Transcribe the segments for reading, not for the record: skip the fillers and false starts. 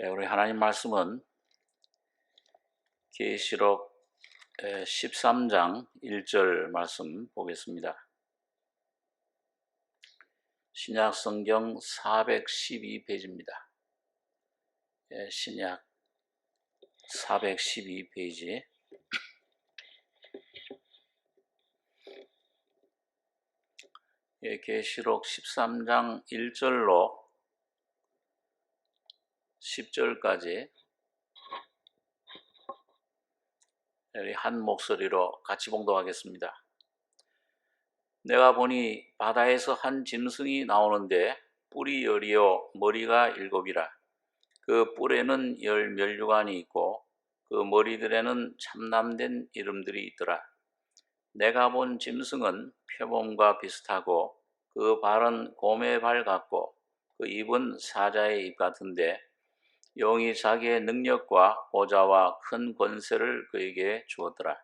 우리 하나님 말씀은 계시록 13장 1절 말씀 보겠습니다. 신약 성경 412페이지입니다. 신약 412페이지. 계시록 13장 1절로 10절까지 우리 한 목소리로 같이 봉독하겠습니다. 내가 보니 바다에서 한 짐승이 나오는데 뿔이 10이요 머리가 7이라. 그 뿔에는 10 면류관이 있고 그 머리들에는 참남된 이름들이 있더라. 내가 본 짐승은 표범과 비슷하고 그 발은 곰의 발 같고 그 입은 사자의 입 같은데 영이 자기의 능력과 보좌와 큰 권세를 그에게 주었더라.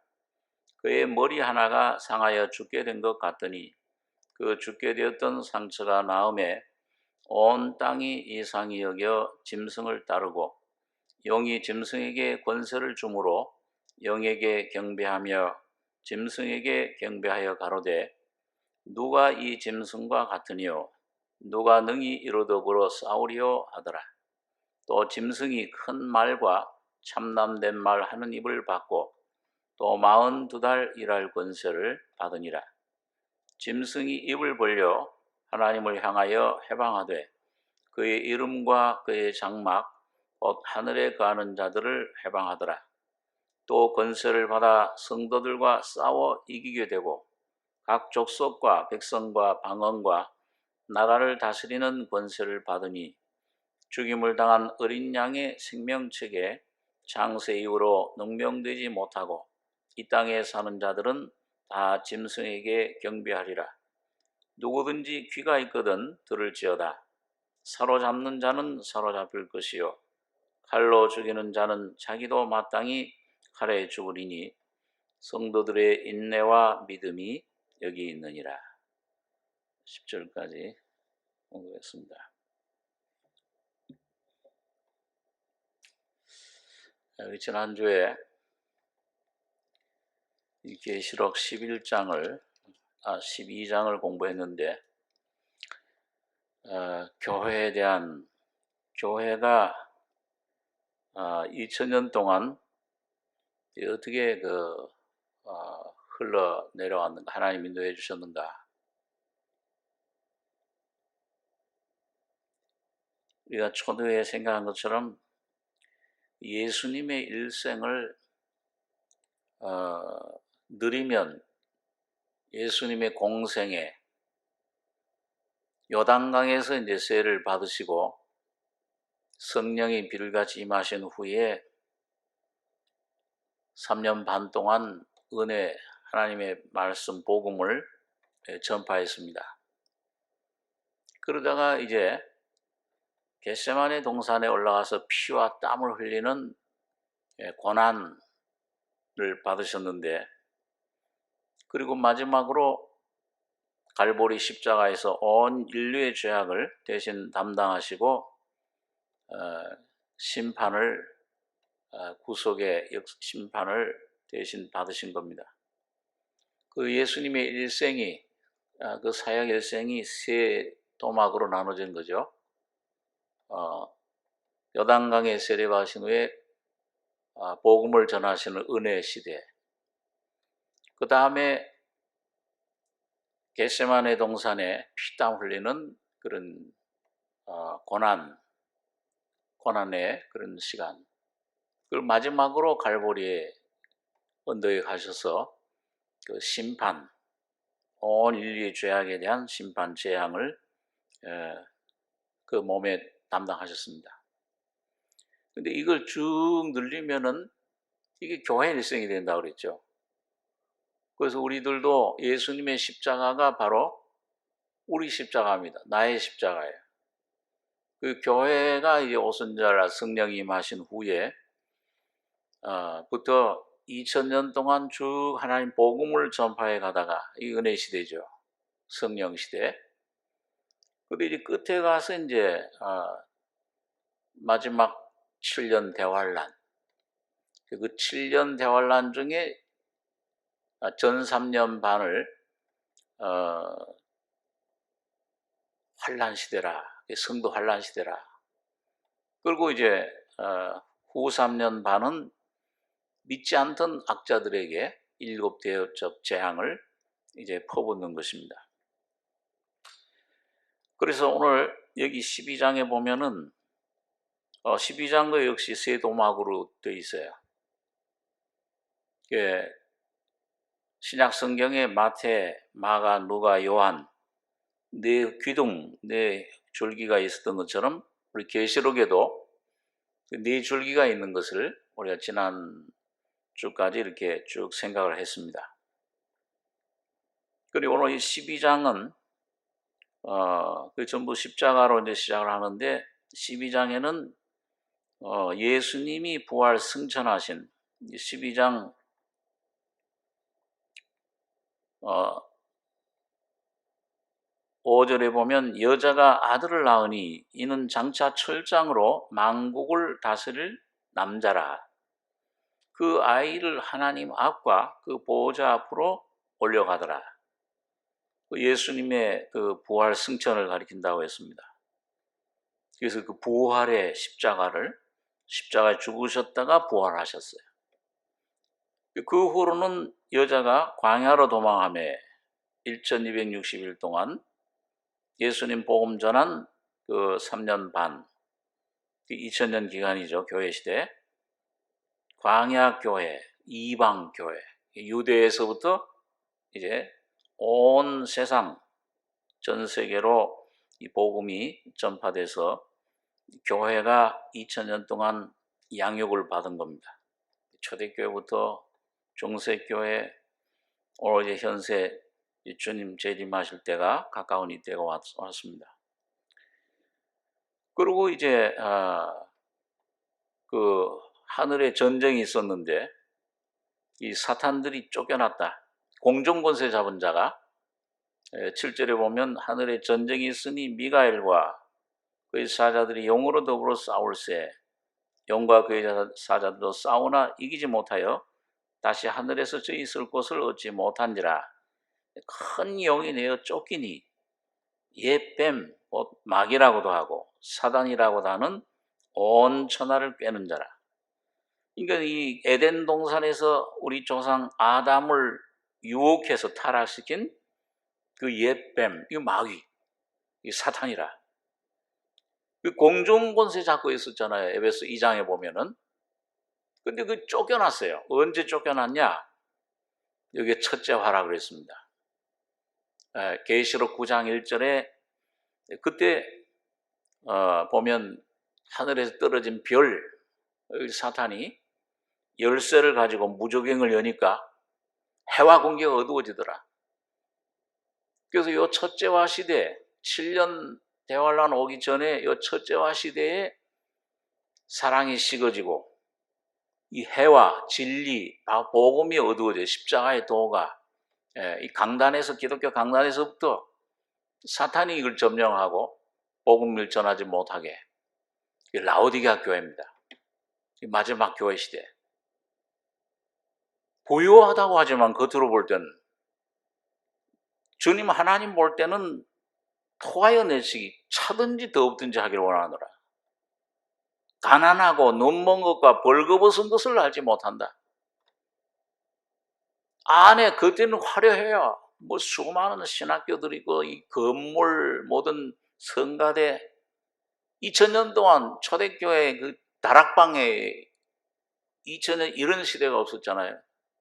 그의 머리 하나가 상하여 죽게 된 것 같더니 그 죽게 되었던 상처가 나음에 온 땅이 이상히 여겨 짐승을 따르고 영이 짐승에게 권세를 주므로 영에게 경배하며 짐승에게 경배하여 가로되 누가 이 짐승과 같으니요 누가 능히 이로 더불어 싸우리요 하더라. 또 짐승이 큰 말과 참남된 말 하는 입을 받고 또 42달 일할 권세를 받으니라. 짐승이 입을 벌려 하나님을 향하여 해방하되 그의 이름과 그의 장막 곧 하늘에 거하는 자들을 해방하더라. 또 권세를 받아 성도들과 싸워 이기게 되고 각 족속과 백성과 방언과 나라를 다스리는 권세를 받으니 죽임을 당한 어린 양의 생명책에 장세 이후로 능명되지 못하고 이 땅에 사는 자들은 다 짐승에게 경배하리라. 누구든지 귀가 있거든 들을지어다. 사로잡는 자는 사로잡힐 것이요 칼로 죽이는 자는 자기도 마땅히 칼에 죽으리니 성도들의 인내와 믿음이 여기 있느니라. 10절까지 공부했습니다. 지난주에 계시록 12장을 공부했는데 교회에 대한 교회가 2000년 동안 어떻게 흘러 내려왔는가, 하나님 인도해 주셨는가. 우리가 초대에 생각한 것처럼 예수님의 일생을 누리면 예수님의 공생에 요단강에서 이제 세례를 받으시고 성령이 비를같이 임하신 후에 3년 반 동안 은혜, 하나님의 말씀, 복음을 전파했습니다. 그러다가 이제 겟세마네 동산에 올라가서 피와 땀을 흘리는 고난을 받으셨는데, 그리고 마지막으로 갈보리 십자가에서 온 인류의 죄악을 대신 담당하시고 심판을 구속의 심판을 대신 받으신 겁니다. 그 예수님의 일생이 그 사역 일생이 세 토막으로 나눠진 거죠. 요단강에 세례받으신 후에 복음을 전하시는 은혜 시대, 그 다음에 겟세마네 동산에 피땀 흘리는 그런 고난의 그런 시간, 그리고 마지막으로 갈보리에 언덕에 가셔서 그 심판, 온 인류의 죄악에 대한 심판 재앙을 그 몸에 담당하셨습니다. 근데 이걸 쭉 늘리면은 이게 교회 일생이 된다고 그랬죠. 그래서 우리들도 예수님의 십자가가 바로 우리 십자가입니다. 나의 십자가예요. 그 교회가 이제 오순절 성령이 임하신 후에 부터 2000년 동안 쭉 하나님 복음을 전파해 가다가 이 은혜 시대죠. 성령 시대. 근데 이제 끝에 가서 이제 마지막 7년 대환란. 그 7년 대환란 중에 전 3년 반을 환란 시대라, 성도 환란 시대라. 그리고 이제 후 3년 반은 믿지 않던 악자들에게 7 대여적 재앙을 이제 퍼붓는 것입니다. 그래서 오늘 여기 12장에 보면은 12장도 역시 세 도막으로 되어 있어요. 신약 성경에 마태, 마가, 누가, 요한 네 귀둥, 네 줄기가 있었던 것처럼 우리 계시록에도 네 줄기가 있는 것을 우리가 지난 주까지 이렇게 쭉 생각을 했습니다. 그리고 오늘 이 12장은 전부 십자가로 이제 시작을 하는데 12장에는 예수님이 부활 승천하신 12장 5절에 보면 여자가 아들을 낳으니 이는 장차 철장으로 만국을 다스릴 남자라. 그 아이를 하나님 앞과 그 보호자 앞으로 올려가더라. 예수님의 그 부활 승천을 가리킨다고 했습니다. 그래서 그 부활의 십자가에 죽으셨다가 부활하셨어요. 그 후로는 여자가 광야로 도망하며 1260일 동안 예수님 복음 전한 그 3년 반, 2000년 기간이죠. 교회 시대. 광야 교회, 이방 교회, 유대에서부터 이제 온 세상, 전 세계로 이 복음이 전파돼서 교회가 2000년 동안 양육을 받은 겁니다. 초대교회부터 중세교회, 오늘 이제 현세 주님 재림하실 때가 가까운 이때가 왔습니다. 그리고 이제 그 하늘에 전쟁이 있었는데 이 사탄들이 쫓겨났다. 공중권세 잡은 자가 7절에 보면 하늘에 전쟁이 있으니 미가엘과 그의 사자들이 용으로 더불어 싸울세 용과 그의 사자들도 싸우나 이기지 못하여 다시 하늘에서 저 있을 곳을 얻지 못한지라. 큰 용이 내어 쫓기니 옛뱀, 마귀라고도 하고 사단이라고도 하는 온 천하를 꿰는 자라. 그러니까 이 에덴 동산에서 우리 조상 아담을 유혹해서 타락시킨 그 옛뱀, 이 마귀, 이 사탄이라. 그 공중권세 잡고 있었잖아요. 에베소 2장에 보면은. 근데 그 쫓겨났어요. 언제 쫓겨났냐? 여기에 첫째 화라 그랬습니다. 계시록 9장 1절에 그때 보면 하늘에서 떨어진 별, 사탄이 열쇠를 가지고 무저갱을 여니까 해와 공기가 어두워지더라. 그래서 이 첫째화 시대, 7년 대환란 오기 전에 이 첫째화 시대에 사랑이 식어지고 이 해와 진리, 복음이 어두워져 십자가의 도가 이 강단에서 기독교 강단에서부터 사탄이 이걸 점령하고 복음을 전하지 못하게 라오디게아 교회입니다. 이 마지막 교회 시대. 부유하다고 하지만 겉으로 볼 때는 주님 하나님 볼 때는 토하여 내시기 차든지 더없든지 하기를 원하노라. 가난하고 눈먼 것과 벌거벗은 것을 알지 못한다. 안에 그때는 화려해요. 뭐 수많은 신학교들이 있고 이 건물 모든 성가대 2000년 동안 초대교회 그 다락방에 2000년 이런 시대가 없었잖아요.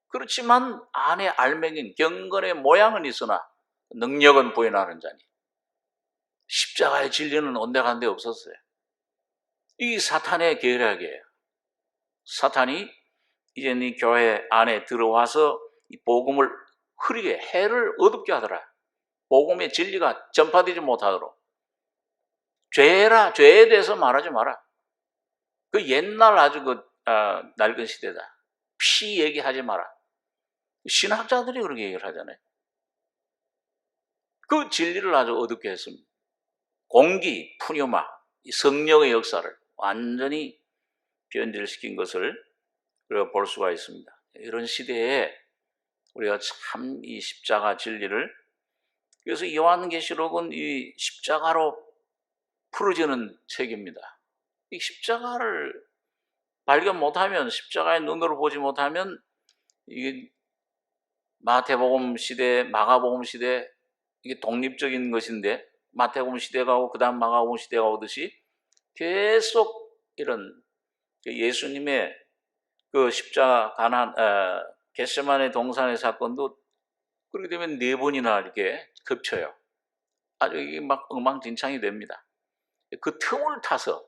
그렇지만 안에 알맹인 경건의 모양은 있으나 능력은 부인하는 자니 십자가의 진리는 온데간데 없었어요. 이 사탄의 계략이에요. 사탄이 이제 네 교회 안에 들어와서 이 복음을 흐리게 해를 어둡게 하더라. 복음의 진리가 전파되지 못하도록. 죄에 대해서 말하지 마라. 그 옛날 아주 낡은 시대다. 피 얘기하지 마라. 신학자들이 그렇게 얘기를 하잖아요. 그 진리를 아주 어둡게 했습니다. 공기, 푸뉴마, 성령의 역사를 완전히 변질시킨 것을 우리가 볼 수가 있습니다. 이런 시대에 우리가 참 이 십자가 진리를, 그래서 요한계시록은 이 십자가로 풀어지는 책입니다. 이 십자가를 발견 못하면, 십자가의 눈으로 보지 못하면, 이게 마태복음 시대, 마가복음 시대, 이게 독립적인 것인데 마태복음 시대가 오고 그 다음 마가복음 시대가 오듯이 계속 이런 예수님의 그 십자가 겟세마네 동산의 사건도 그렇게 되면 4번이나 이렇게 겹쳐요. 아주 이게 막 엉망진창이 됩니다. 그 틈을 타서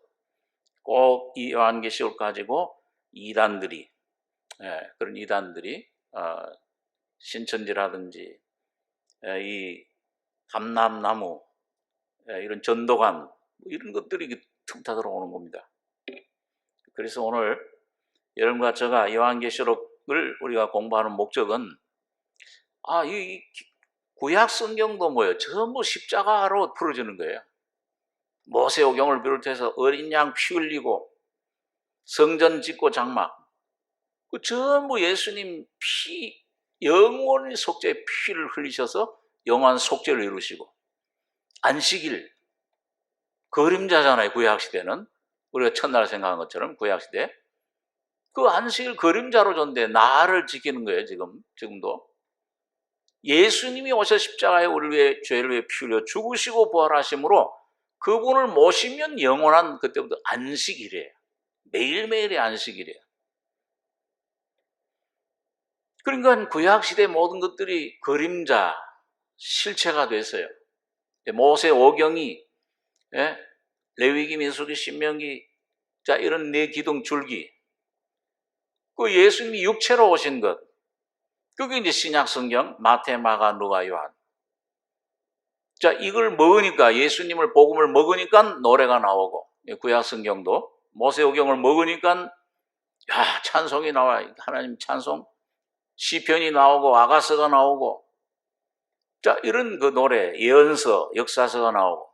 꼭 이 요한계시록 가지고 이단들이, 그런 이단들이 신천지라든지 이 감람나무, 이런 전도관, 이런 것들이 틈타 들어오는 겁니다. 그래서 오늘 여러분과 제가 요한계시록을 우리가 공부하는 목적은, 이 구약 성경도 뭐예요? 전부 십자가로 풀어지는 거예요. 모세오경을 비롯해서 어린 양 피 흘리고 성전 짓고 장막, 그 전부 예수님 피, 영원히 속죄의 피를 흘리셔서 영원한 속죄를 이루시고, 안식일 그림자잖아요. 구약시대는 우리가 첫날 생각한 것처럼 구약시대 그 안식일 그림자로 줬는데 나를 지키는 거예요. 지금도 예수님이 오셔 십자가에 우리를 위해, 죄를 위해 피 흘려 죽으시고 부활하심으로 그분을 모시면 영원한, 그때부터 안식일이에요. 매일매일의 안식일이에요. 그러니까 구약시대 모든 것들이 그림자, 실체가 됐어요. 모세 오경이, 레위기, 민수기, 신명기, 자, 이런 4기둥 줄기, 그 예수님이 육체로 오신 것, 그게 이제 신약 성경 마태, 마가, 누가, 요한. 자, 이걸 먹으니까, 예수님을 복음을 먹으니까 노래가 나오고, 구약 성경도 모세오경을 먹으니까 찬송이 나와. 하나님 찬송, 시편이 나오고 아가서가 나오고, 자, 이런 그 노래, 예언서, 역사서가 나오고,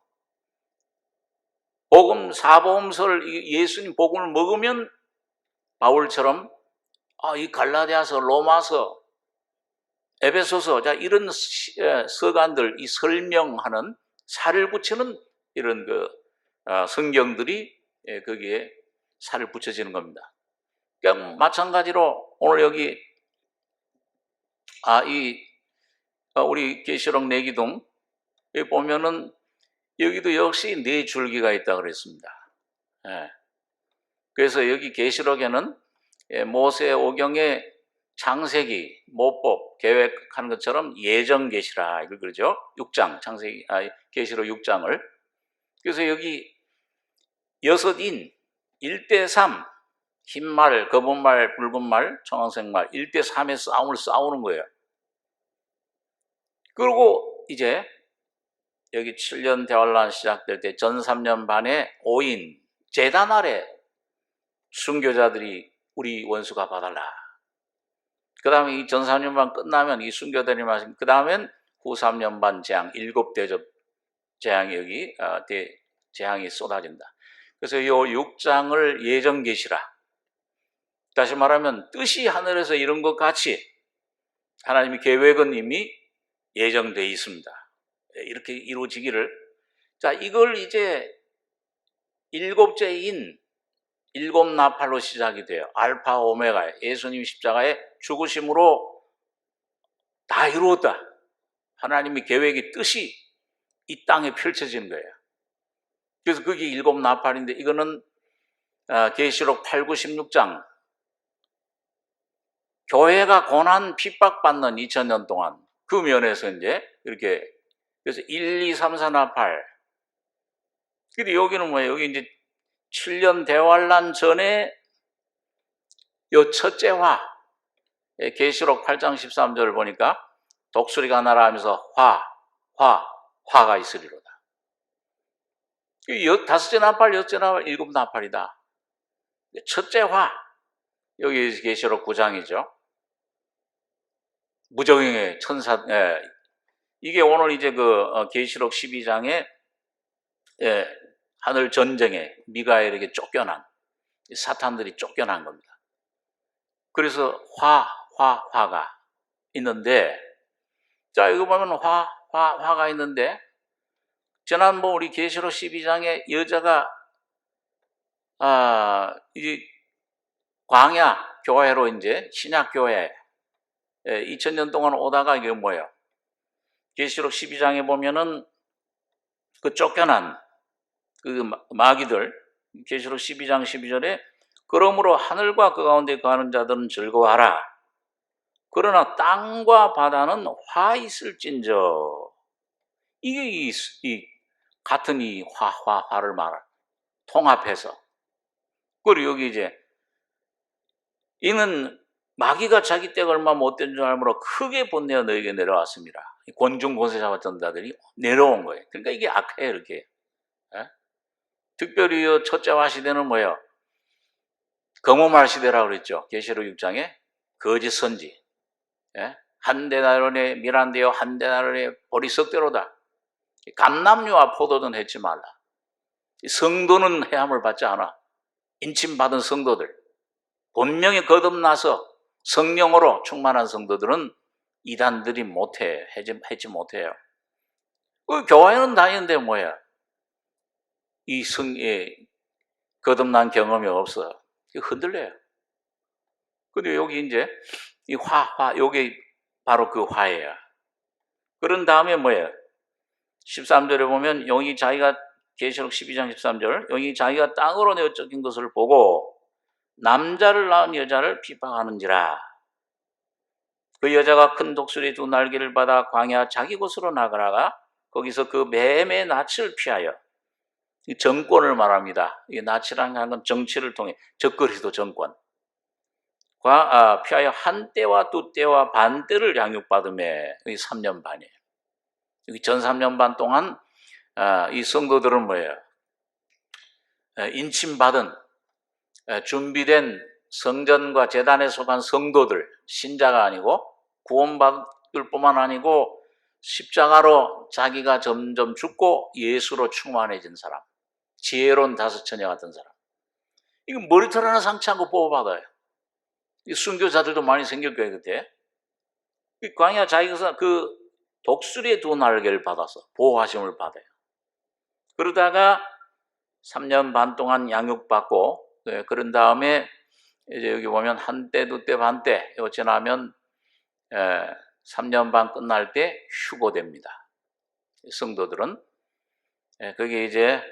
복음, 사복음서를, 예수님 복음을 먹으면 바울처럼 이 갈라디아서, 로마서, 에베소서, 자, 이런 서간들, 이 설명하는, 살을 붙이는 이런 성경들이 거기에 살을 붙여지는 겁니다. 그러니까 마찬가지로 오늘 여기 우리 계시록 4기둥 여기 보면은 여기도 역시 4줄기가 있다고 그랬습니다. 그래서 여기 계시록에는 모세 오경의 창세기, 모법, 계획하는 것처럼 예정 계시라 이걸 그러죠. 6장, 계시록 6장을. 그래서 여기 6인 1대3, 흰말, 검은말, 붉은말, 청황색말 1대3의 싸우는 거예요. 그리고 이제 여기 7년 대환란 시작될 때 전 3년 반에 5인 제단 아래 순교자들이 우리 원수가 봐달라. 그 다음에 이 전 3년 반 끝나면 이 순교자들이 마신, 그 다음엔 후 3년 반 재앙, 7대접 재앙이 여기 재앙이 쏟아진다. 그래서 이 6장을 예정 계시라. 다시 말하면 뜻이 하늘에서 이룬 것 같이 하나님의 계획은 이미 예정되어 있습니다. 이렇게 이루어지기를. 자, 이걸 이제 7째인 7나팔로 시작이 돼요. 알파 오메가, 예수님 십자가의 죽으심으로 다 이루었다. 하나님의 계획의 뜻이 이 땅에 펼쳐지는 거예요. 그래서 그게 7나팔인데 이거는 계시록 8, 9, 16장 교회가 고난 핍박받는 2000년 동안 그 면에서 이제 이렇게, 그래서 1, 2, 3, 4 나팔. 근데 여기는 뭐예요? 여기 이제 7년 대환란 전에 요 첫째 화, 계시록 8장 13절을 보니까 독수리가 날아가면서 화가 있으리로다. 다섯째 나팔, 여섯째 나팔, 7나팔이다. 첫째 화, 여기 계시록 9장이죠. 무정의 천사, 이게 오늘 이제 계시록 12장에 하늘 전쟁에 미가엘에게 쫓겨난, 사탄들이 쫓겨난 겁니다. 그래서 화가 있는데, 자, 이거 보면 화가 있는데, 지난번 우리 계시록 12장에 여자가, 이 광야 교회로 이제 신약 교회 2000년 동안 오다가 이게 뭐예요? 계시록 12장에 보면은 그 쫓겨난 그 마귀들, 계시록 12장 12절에 그러므로 하늘과 그 가운데 거하는 자들은 즐거워하라. 그러나 땅과 바다는 화 있을진저. 이게 이 같은 이 화를 말할 통합해서. 그리고 여기 이제 이는 마귀가 자기 때가 얼마 못된 줄 알므로 크게 번뇌어 너에게 내려왔습니다. 권중 권세 잡았던 자들이 내려온 거예요. 그러니까 이게 악해요, 이렇게. 예? 특별히 첫째와 시대는 뭐예요? 거모말 시대라고 그랬죠. 계시록 6장에 거짓 선지. 예? 한 데나리온에 밀한되어 한 데나리온에 보리석대로다. 감람류와 포도는 해치 말라. 성도는 해함을 받지 않아. 인침받은 성도들, 본명이 거듭나서 성령으로 충만한 성도들은 이단들이 못해, 해지 못해요. 그 교회는 다니는데 뭐야? 거듭난 경험이 없어. 흔들려요. 근데 여기 이제 이 여기 바로 그 화예요. 그런 다음에 뭐예요? 13절에 보면 여기 자기가 계시록 12장 13절, 여기 자기가 땅으로 내어 쫓긴 것을 보고 남자를 낳은 여자를 핍박하는지라. 그 여자가 큰 독수리 두 날개를 받아 광야 자기 곳으로 나가다가 거기서 그 뱀의 낯을 피하여, 이 정권을 말합니다. 이 낯이라는 건 정치를 통해 적그리스도 정권. 피하여 한 때와 두 때와 반 때를 양육받음에, 이 3년 반이에요. 여기 전 3년 반 동안 이 성도들은 뭐예요? 인침받은 준비된 성전과 제단에 속한 성도들, 신자가 아니고 구원받을 뿐만 아니고 십자가로 자기가 점점 죽고 예수로 충만해진 사람, 지혜로운 다섯 처녀 같은 사람. 이거 머리털 하나 상치 않고 뽑아받아요. 이 순교자들도 많이 생길 거예요, 그때. 광야 자기가 그 독수리의 두 날개를 받아서 보호하심을 받아요. 그러다가 3년 반 동안 양육받고, 그런 다음에 이제 여기 보면 한 때, 두 때, 반 때, 이거 지나면 3년 반 끝날 때 휴고됩니다. 성도들은. 거기 이제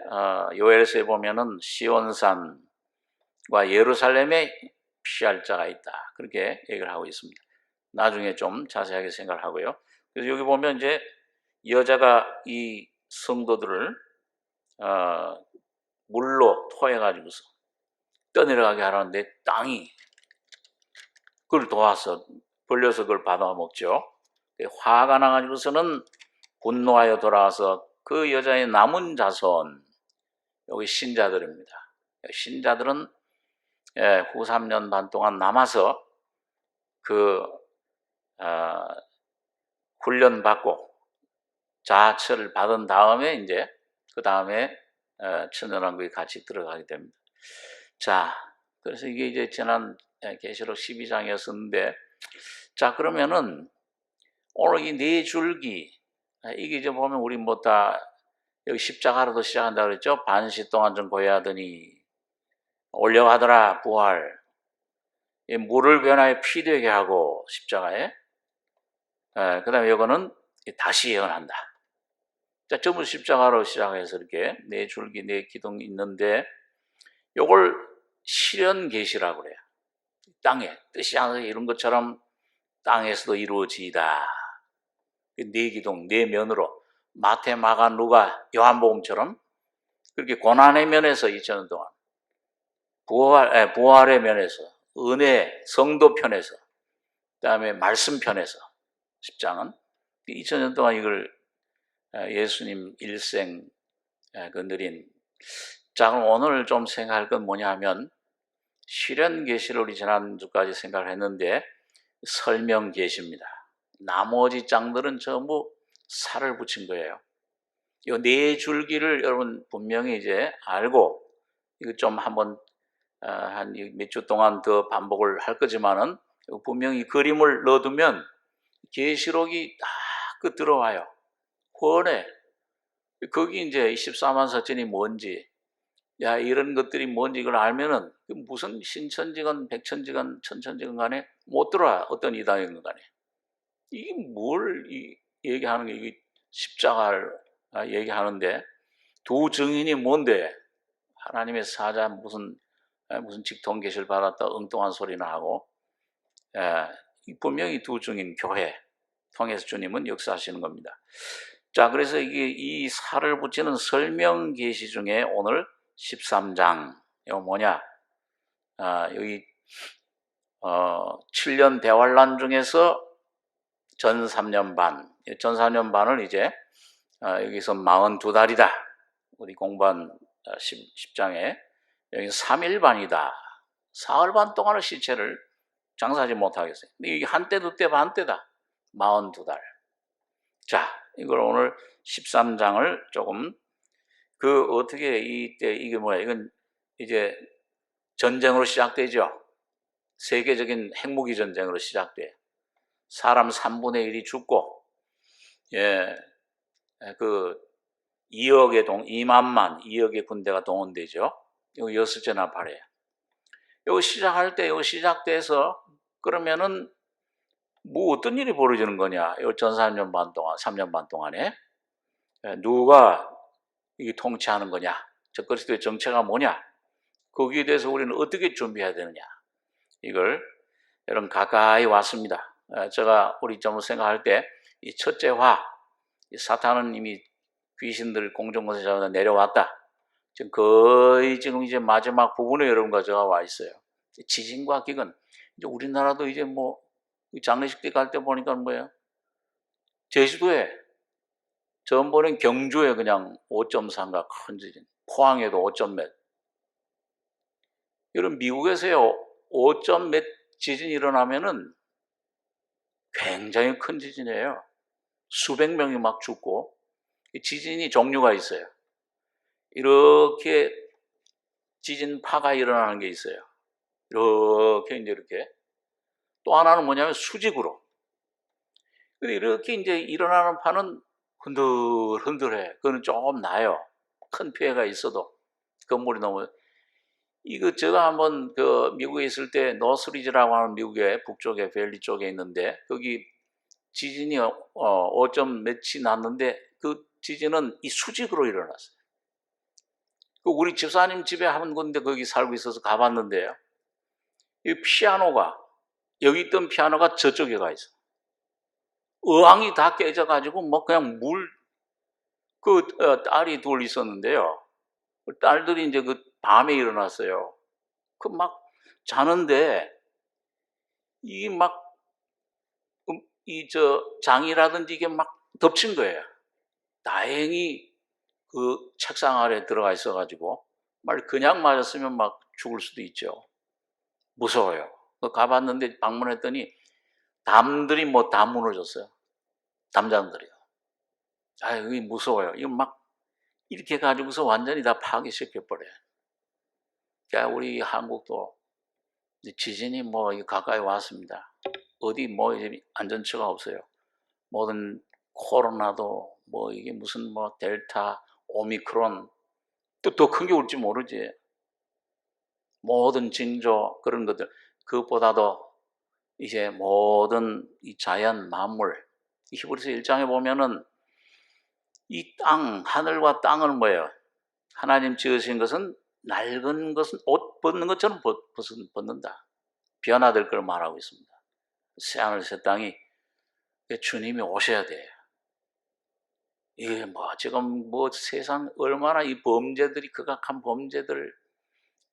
요엘서에 보면은 시온산과 예루살렘에 피할 자가 있다. 그렇게 얘기를 하고 있습니다. 나중에 좀 자세하게 생각을 하고요. 그래서 여기 보면 이제 여자가 이 성도들을 물로 토해가지고서 떠내려가게 하라는데 땅이 그걸 도와서 벌려서 그걸 받아먹죠. 화가 나가지고서는 분노하여 돌아와서 그 여자의 남은 자손, 여기 신자들입니다. 신자들은 후 3년 반 동안 남아서 그 훈련받고 자처를 받은 다음에 이제 그 다음에 천연왕국에 같이 들어가게 됩니다. 자, 그래서 이게 이제 지난 계시록 12장이었는데, 자, 그러면은 오늘 이 네 줄기, 이게 이제 보면 우리 뭐 다 여기 십자가로도 시작한다 그랬죠? 반시 동안 좀 고해하더니 올려가더라 부활, 물을 변하여 피 되게 하고 십자가에, 그 다음에 이거는 다시 예언한다. 자, 전부 십자가로 시작해서 이렇게 네 줄기 네 기둥이 있는데, 요걸 실현 계시라고 그래요. 땅에 뜻이 하늘에 이룬 것처럼 땅에서도 이루어지이다. 네 기둥 네 면으로 마태, 마가, 누가, 요한복음처럼 그렇게 고난의 면에서 2000년 동안, 부활의 면에서, 은혜, 성도 편에서, 그다음에 말씀 편에서, 10장은 2000년 동안 이걸 예수님 일생 그 느린. 자, 그럼 오늘 좀 생각할 건 뭐냐 하면, 실현 계시를 우리 지난주까지 생각을 했는데 설명 계시입니다. 나머지 장들은 전부 살을 붙인 거예요. 이 네 줄기를 여러분 분명히 이제 알고 이거 좀 한번 한 몇 주 동안 더 반복을 할 거지만은 분명히 그림을 넣어두면 계시록이 다 그 들어와요. 훤해. 거기 이제 14만 사천이 뭔지, 야, 이런 것들이 뭔지 이걸 알면은 무슨 신천지건 백천지건 천천지건 간에 못 들어와. 어떤 이단이건 간에. 이게 뭘 얘기하는 게, 이게 십자가를 얘기하는데, 두 증인이 뭔데? 하나님의 사자 무슨 직통 계시를 받았다 엉뚱한 소리나 하고, 분명히 두 증인 교회 통해서 주님은 역사하시는 겁니다. 자, 그래서 이게 이 살을 붙이는 설명 계시 중에 오늘 13장, 이거 뭐냐? 여기 7년 대환란 중에서 전 3년 반, 전 4년 반을 이제 여기서 42달이다. 우리 공부한 10장에 여기서 3일 반이다. 사흘 반 동안의 시체를 장사하지 못하겠어요. 근데 이게 한때 두때 반때다. 42달. 자, 이걸 오늘 13장을 조금 어떻게 이때 이게 뭐야? 이건 이제 전쟁으로 시작되죠. 세계적인 핵무기 전쟁으로 시작돼. 사람 3분의 1이 죽고, 2억의 군대가 동원되죠. 이거 여섯째 나팔이에요. 이거 시작할 때, 이거 시작돼서, 그러면은, 뭐 어떤 일이 벌어지는 거냐? 이 전 3년 반 동안에. 누가 이게 통치하는 거냐? 저 그리스도의 정체가 뭐냐? 거기에 대해서 우리는 어떻게 준비해야 되느냐? 이걸 여러분 가까이 왔습니다. 제가 우리 좀 생각할 때 이 첫째 사탄은 이미 귀신들 공중권세 잡아 내려왔다. 지금 거의 이제 마지막 부분에 여러분과 제가 와 있어요. 지진과 기근. 이제 우리나라도 이제 뭐 장례식 때 갈 때 보니까 뭐예요? 제주도에 전번엔 경주에 그냥 5.3가 큰 지진. 포항에도 5점 몇. 여러분 미국에서요 5점 몇 지진이 일어나면은 굉장히 큰 지진이에요. 수백 명이 막 죽고 지진이 종류가 있어요. 이렇게 지진파가 일어나는 게 있어요. 이렇게 또 하나는 뭐냐면 수직으로. 근데 이렇게 이제 일어나는 파는 흔들흔들해. 그거는 조금 나요. 큰 피해가 있어도 건물이 너무. 이거 제가 한번 미국에 있을 때 노스리지라고 하는 미국의 북쪽에 밸리 쪽에 있는데 거기 지진이 5점 몇이 났는데 그 지진은 이 수직으로 일어났어요. 우리 집사님 집에 한 군데 거기 살고 있어서 가봤는데요. 이 피아노가 여기 있던 피아노가 저쪽에 가 있어. 어항이 다 깨져가지고 뭐 그냥 딸이 둘 있었는데요. 딸들이 이제 밤에 일어났어요. 막 자는데 이게 막 장이라든지 이게 막 덮친 거예요. 다행히 책상 아래 들어가 있어가지고 그냥 맞았으면 막 죽을 수도 있죠. 무서워요. 가봤는데 방문했더니 담들이 다 무너졌어요. 담장들이요. 이게 무서워요. 이거 막 이렇게 가지고서 완전히 다 파괴시켜버려요. 우리 한국도 지진이 가까이 왔습니다. 어디 이제 안전처가 없어요. 모든 코로나도 이게 무슨 델타, 오미크론 또 더 큰 게 올지 모르지. 모든 징조 그런 것들 그것보다도 이제 모든 이 자연 만물 히브리서 1장에 보면은 이 하늘과 땅을 뭐예요? 하나님 지으신 것은 낡은 것은 옷 벗는 것처럼 벗는다. 변화될 걸 말하고 있습니다. 새하늘 새 땅이 주님이 오셔야 돼요. 이게 지금 세상 얼마나 이 범죄들이 극악한 범죄들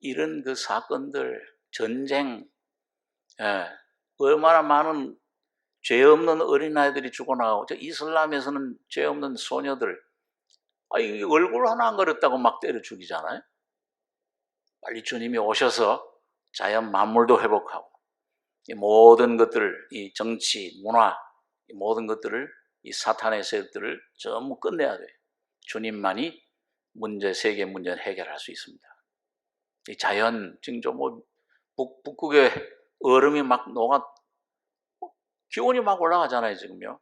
이런 사건들 전쟁 얼마나 많은 죄 없는 어린아이들이 죽어나가고 이슬람에서는 죄 없는 소녀들 이 얼굴 하나 안 가렸다고 막 때려 죽이잖아요. 빨리 주님이 오셔서 자연 만물도 회복하고 이 모든 것들을 이 정치, 문화 이 모든 것들을 이 사탄의 세력들을 전부 끝내야 돼요. 주님만이 세계 문제를 해결할 수 있습니다. 자연 지금 뭐 북극에 얼음이 막 녹아 기온이 막 올라가잖아요 지금요.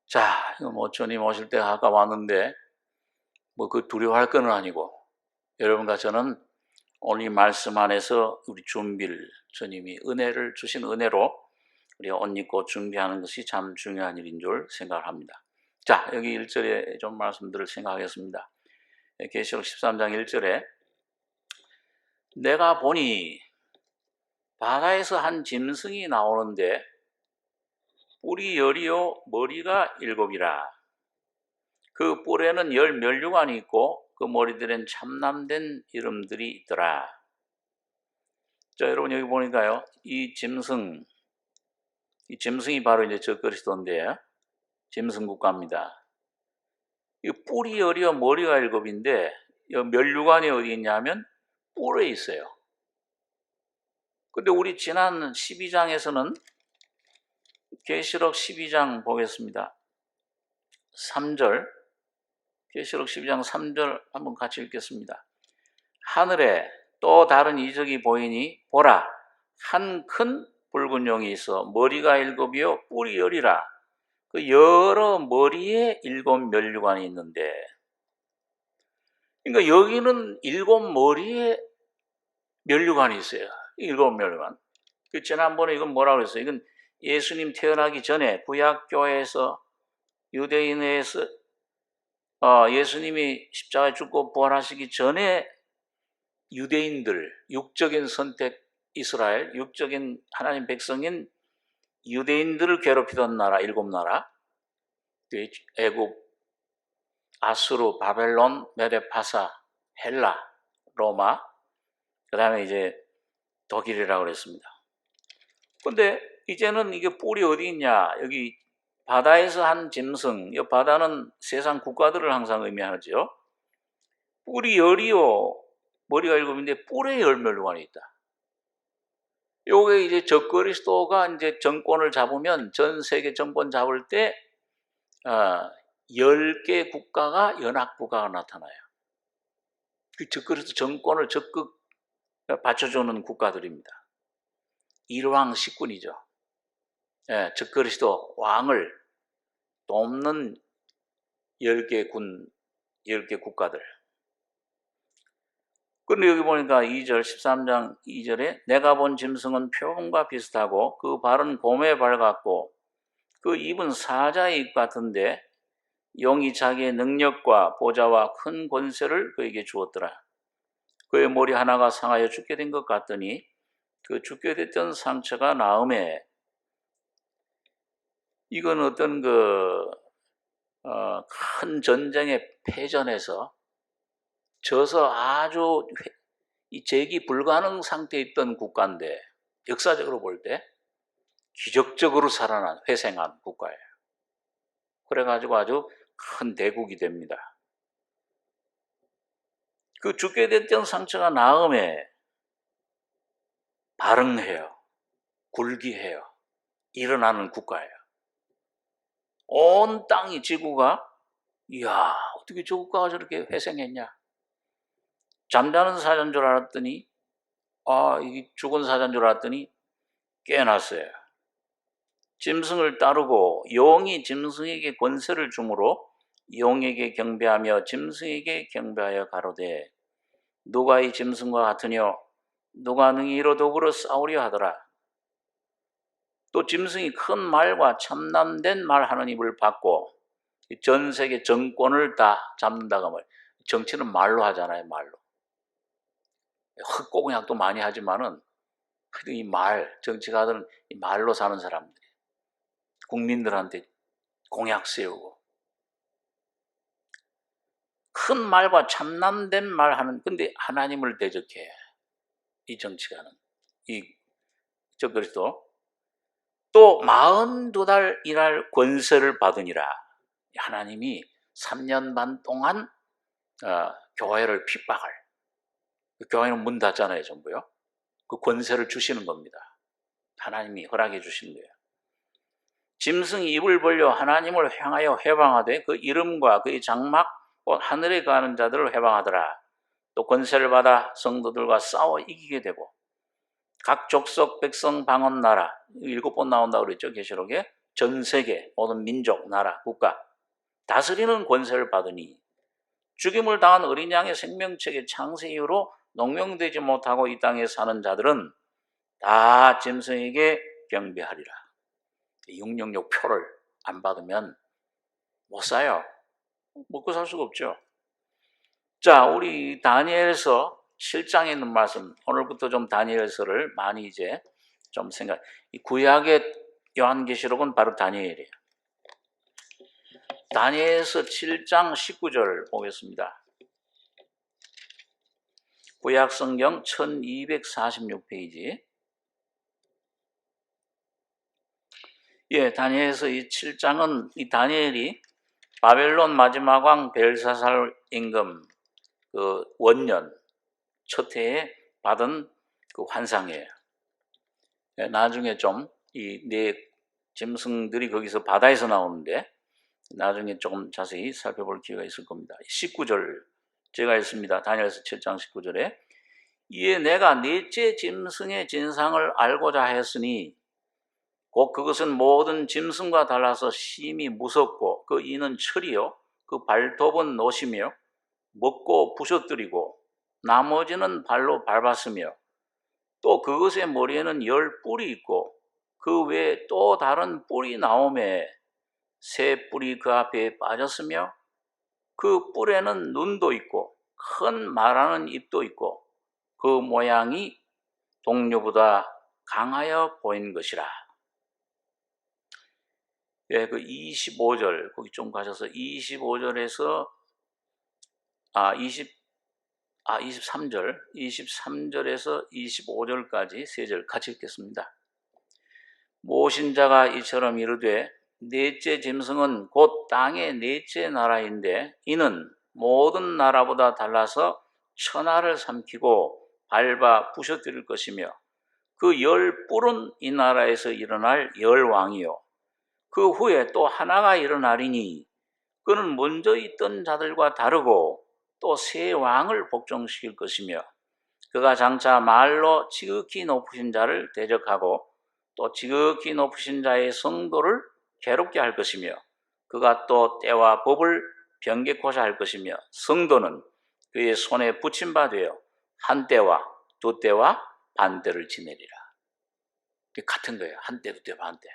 자, 뭐 주님 오실 때가 가까웠는데 뭐 그 두려워할 건 아니고 여러분과 저는 오늘 이 말씀 안에서 우리 준비를 주님이 은혜를 주신 은혜로 우리가 옷 입고 준비하는 것이 참 중요한 일인 줄 생각을 합니다. 자, 여기 1절에 좀 말씀들을 생각하겠습니다. 계시록 13장 1절에 내가 보니 바다에서 한 짐승이 나오는데 뿔이 10이요 머리가 7이라. 그 뿔에는 10 면류관이 있고 그 머리들엔 참남된 이름들이 있더라. 자, 여러분 여기 보니까요, 이 짐승이 바로 이제 적그리스도인데 짐승 국가입니다. 이 뿔이 10이요 머리가 7인데 면류관이 어디 있냐면 뿔에 있어요. 근데 우리 지난 12장에서는 계시록 12장 보겠습니다. 3절, 계시록 12장 3절 한번 같이 읽겠습니다. 하늘에 또 다른 이적이 보이니 보라, 한 큰 붉은 용이 있어 머리가 7이요 뿔이 10이라. 그 여러 머리에 7 면류관이 있는데, 그러니까 여기는 7 머리에 면류관이 있어요. 7 면류관. 그 지난번에 이건 뭐라고 그랬어요? 이건 예수님 태어나기 전에 구약교회에서 유대인에서 예수님이 십자가에 죽고 부활하시기 전에 유대인들, 육적인 선택 이스라엘, 육적인 하나님 백성인 유대인들을 괴롭히던 나라 7나라, 애굽, 아수르, 바벨론, 메데파사, 헬라, 로마, 그 다음에 이제 독일이라고 그랬습니다. 근데 이제는 이게 뿔이 어디 있냐? 여기 바다에서 한 짐승, 이 바다는 세상 국가들을 항상 의미하죠. 뿔이 10이요, 머리가 7인데 뿔에 10 면류관이 있다. 요게 이제 적그리스도가 이제 정권을 잡으면, 전 세계 정권 잡을 때 10개 국가가 연합국가가 나타나요. 그 적그리스도 정권을 적극 받쳐주는 국가들입니다. 일왕 십군이죠. 적그리스도 왕을 돕는 10개 군, 10개 국가들. 그런데 여기 보니까 2절, 13장 2절에 내가 본 짐승은 표범과 비슷하고 그 발은 곰의 발 같고 그 입은 사자의 입 같은데 영이 자기의 능력과 보좌와 큰 권세를 그에게 주었더라. 그의 머리 하나가 상하여 죽게 된 것 같더니 그 죽게 됐던 상처가 나음에, 이건 어떤 큰 전쟁의 패전에서 져서 아주 재기 불가능 상태에 있던 국가인데, 역사적으로 볼 때 기적적으로 살아난 회생한 국가예요. 그래가지고 아주 큰 대국이 됩니다. 그 죽게 됐던 상처가 나음에 발흥해요. 굴기해요. 일어나는 국가예요. 온 땅이, 지구가 이야 어떻게 저 국가가 저렇게 회생했냐. 잠자는 사자인 줄 알았더니 이게 죽은 사자인 줄 알았더니 깨어났어요. 짐승을 따르고 용이 짐승에게 권세를 주므로 용에게 경배하며 짐승에게 경배하여 가로되 누가 이 짐승과 같으뇨 누가 능히 이로 더불어 싸우려 하더라. 또 짐승이 큰 말과 참남된 말 하는 입을 받고 전 세계 정권을 다 잡는다고 말이에요. 정치는 말로 하잖아요. 말로. 흑공약도 많이 하지만은 이 말, 정치가들은 이 말로 사는 사람들이 국민들한테 공약 세우고 큰 말과 참남된 말 하는, 근데 하나님을 대적해. 이 정치가는, 이 적그리스도. 또 42달 일할 권세를 받으니라. 하나님이 3년 반 동안 교회를 핍박할, 교회는 문 닫잖아요 전부요. 그 권세를 주시는 겁니다. 하나님이 허락해 주시는 거예요. 짐승이 입을 벌려 하나님을 향하여 회방하되 그 이름과 그의 장막 곧 하늘에 가는 자들을 회방하더라. 또 권세를 받아 성도들과 싸워 이기게 되고 각 족속 백성 방언 나라 7번 나온다고 그랬죠. 계시록에 전 세계 모든 민족 나라 국가 다스리는 권세를 받으니 죽임을 당한 어린 양의 생명책의 창세 이후로 농명되지 못하고 이 땅에 사는 자들은 다 짐승에게 경배하리라. 666 표를 안 받으면 못 사요. 먹고 살 수가 없죠. 자, 우리 다니엘서 7장에 있는 말씀, 오늘부터 좀 다니엘서를 많이 이제 좀 이 구약의 요한계시록은 바로 다니엘이에요. 다니엘서 7장 19절 보겠습니다. 구약 성경 1246페이지. 예, 다니엘서 이 7장은 이 다니엘이 바벨론 마지막 왕 벨사살 임금 그 원년 첫 해에 받은 그 환상이에요. 예, 나중에 좀 이 네 짐승들이 거기서 바다에서 나오는데 나중에 조금 자세히 살펴볼 기회가 있을 겁니다. 19절 제가 읽습니다. 다니엘서 7장 19절에 이에 내가 넷째 짐승의 진상을 알고자 하였으니 곧 그것은 모든 짐승과 달라서 심히 무섭고 그 이는 철이요 그 발톱은 노시며 먹고 부셔뜨리고 나머지는 발로 밟았으며 또 그것의 머리에는 10뿔이 있고 그 외에 또 다른 뿔이 나오매 새 뿔이 그 앞에 빠졌으며 그 뿔에는 눈도 있고 큰 말하는 입도 있고 그 모양이 동료보다 강하여 보인 것이라. 예, 그 25절 거기 좀 가셔서 25절에서 23절에서 25절까지 세 절 같이 읽겠습니다. 모신자가 이처럼 이르되 넷째 짐승은 곧 땅의 넷째 나라인데 이는 모든 나라보다 달라서 천하를 삼키고 밟아 부셔뜨릴 것이며 그 10뿔은 이 나라에서 일어날 10왕이요 그 후에 또 하나가 일어나리니 그는 먼저 있던 자들과 다르고 또 새 왕을 복종시킬 것이며 그가 장차 말로 지극히 높으신 자를 대적하고 또 지극히 높으신 자의 성도를 괴롭게 할 것이며 그가 또 때와 법을 변개코자 할 것이며 성도는 그의 손에 붙임 바 되어 한 때와 두 때와 반 때를 지내리라. 같은 거예요. 한 때, 두 때, 반 때.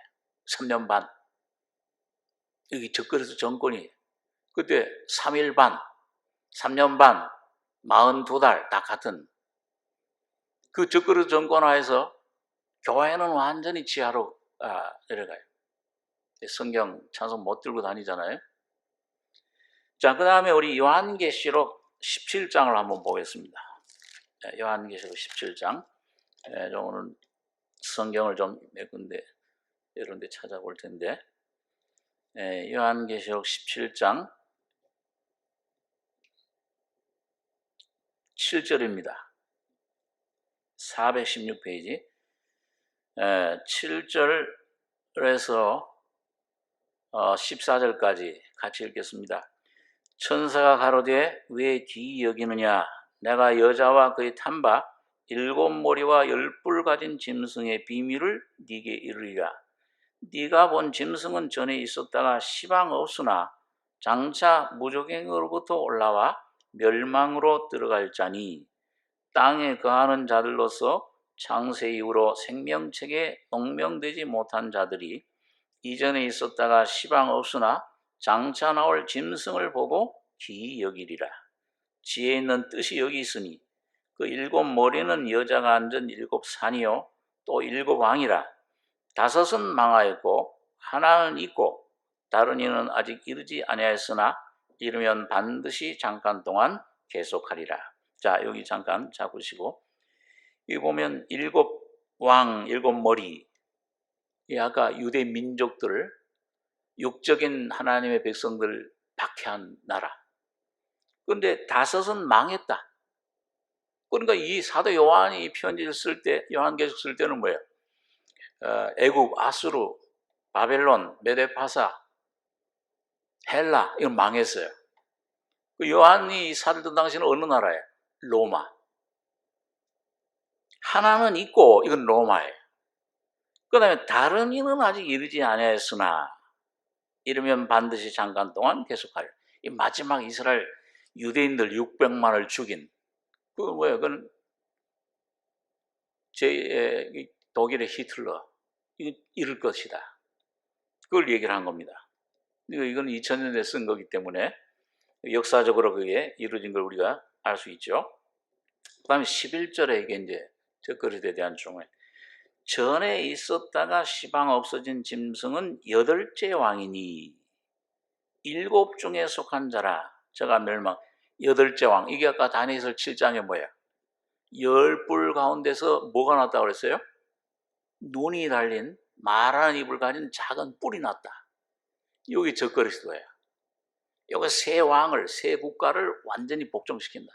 3년 반. 여기 적그리스 정권이 그때 3일 반, 3년 반, 42달 다 같은 그 적그리스 정권 하에서 교회는 완전히 지하로 내려가요. 성경 찬송 못 들고 다니잖아요. 자, 그 다음에 우리 요한계시록 17장을 한번 보겠습니다. 요한계시록 17장. 오늘 성경을 좀 몇 군데 이런 데 찾아볼 텐데 요한계시록 17장 7절입니다. 416페이지 7절에서 14절까지 같이 읽겠습니다. 천사가 가로되 왜 기이 여기느냐 내가 여자와 그의 탄 바 7머리와 10뿔 가진 짐승의 비밀을 네게 이르리라. 네가 본 짐승은 전에 있었다가 시방 없으나 장차 무적행으로부터 올라와 멸망으로 들어갈 자니 땅에 거하는 자들로서 창세 이후로 생명책에 농명되지 못한 자들이 이전에 있었다가 시방 없으나 장차 나올 짐승을 보고 기이 여기리라. 지혜 있는 뜻이 여기 있으니 그 7머리는 여자가 앉은 7산이요 또 7왕이라. 5은 망하였고 하나는 있고 다른 이는 아직 이르지 아니하였으나 이르면 반드시 잠깐 동안 계속하리라. 자, 여기 잠깐 잡으시고 여기 보면 7왕 7머리 아까 유대 민족들을 육적인 하나님의 백성들 박해한 나라. 그런데 5은 망했다. 그러니까 이 사도 요한이 이 편지를 쓸 때, 요한계시록 쓸 때는 뭐예요? 애국, 아수르, 바벨론, 메데파사, 헬라 이건 망했어요. 그 요한이 살던 당시는 어느 나라예요? 로마. 하나는 있고 이건 로마예요. 그 다음에 다른 이는 아직 이르지 아니하였으나 이르면 반드시 잠깐 동안 계속하리라. 이 마지막 이스라엘 유대인들 600만을 죽인 그건 뭐예요? 그건 독일의 히틀러 이럴 것이다. 그걸 얘기를 한 겁니다. 이건 2000년대에 쓴 거기 때문에 역사적으로 그게 이루어진 걸 우리가 알 수 있죠. 그 다음에 11절에 이게 이제 적그리스도에 대한 종말. 전에 있었다가 시방 없어진 짐승은 8째 왕이니 7 중에 속한 자라 저가 멸망. 8째 왕. 이게 아까 다니엘 7장에 뭐예요? 10뿔 가운데서 뭐가 났다고 그랬어요? 눈이 달린 말하는 입을 가진 작은 뿔이 났다. 이게 적그리스도예요. 이거 새 왕을, 새 국가를 완전히 복종시킨다.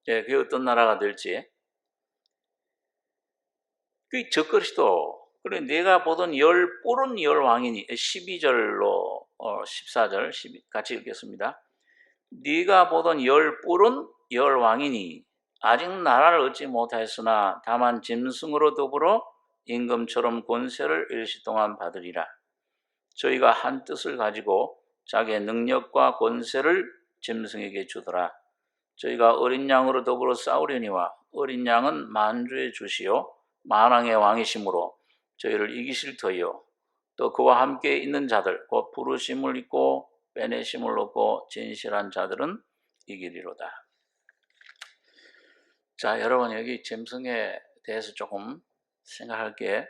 예, 그게 어떤 나라가 될지. 그 적그리스도. 그래 내가 보던 10뿔은 10왕이니 12절로 14절 같이 읽겠습니다. 네가 보던 10뿔은 10왕이니 아직 나라를 얻지 못하였으나 다만 짐승으로 더불어 임금처럼 권세를 일시 동안 받으리라. 저희가 한 뜻을 가지고 자기의 능력과 권세를 짐승에게 주더라. 저희가 어린 양으로 더불어 싸우려니와 어린 양은 만주의 주시요 만왕의 왕이시므로 저희를 이기실 터이요 또 그와 함께 있는 자들 곧 부르심을 입고 빼내심을 얻고 진실한 자들은 이기리로다. 자, 여러분 여기 짐승에 대해서 조금 생각할 게,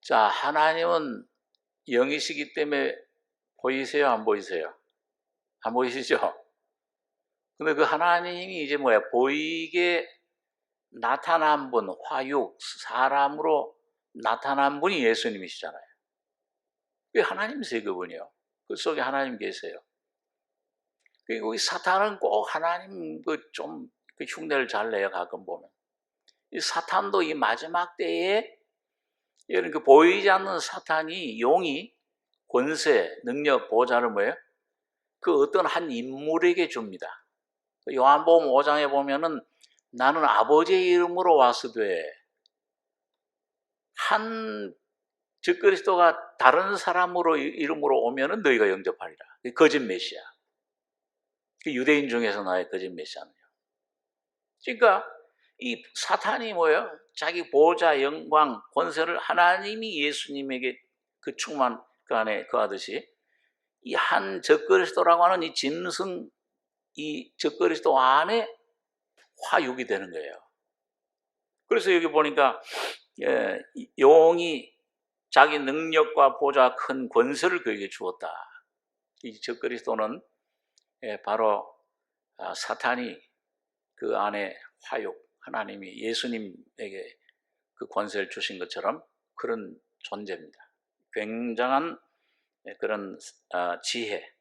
자, 하나님은 영이시기 때문에 보이세요? 안 보이세요? 안 보이시죠? 근데 그 하나님이 이제 뭐야? 보이게 나타난 분, 화육, 사람으로 나타난 분이 예수님이시잖아요. 그게 하나님이세요, 그분이요. 그 속에 하나님 계세요. 그리고 이 사탄은 꼭 하나님 그 흉내를 잘 내요, 가끔 보면. 이 사탄도 이 마지막 때에 이런 그 보이지 않는 사탄이 용이 권세, 능력, 보좌를 뭐예요? 그 어떤 한 인물에게 줍니다. 요한복음 5장에 보면은 나는 아버지의 이름으로 와서되 한 적그리스도가 다른 사람으로 이름으로 오면은 너희가 영접하리라. 거짓 메시아. 유대인 중에서 나의 거짓 메시아는요. 그러니까 이 사탄이 뭐예요? 자기 보좌, 영광, 권세를 하나님이 예수님에게 그 충만 그 안에 거하듯이 이 한 적그리스도라고 하는 이 짐승, 이 적그리스도 안에 화육이 되는 거예요. 그래서 여기 보니까 용이 자기 능력과 보좌 큰 권세를 그에게 주었다. 이 적그리스도는 바로 사탄이 그 안에 화육, 하나님이 예수님에게 그 권세를 주신 것처럼 그런 존재입니다. 굉장한 그런 지혜,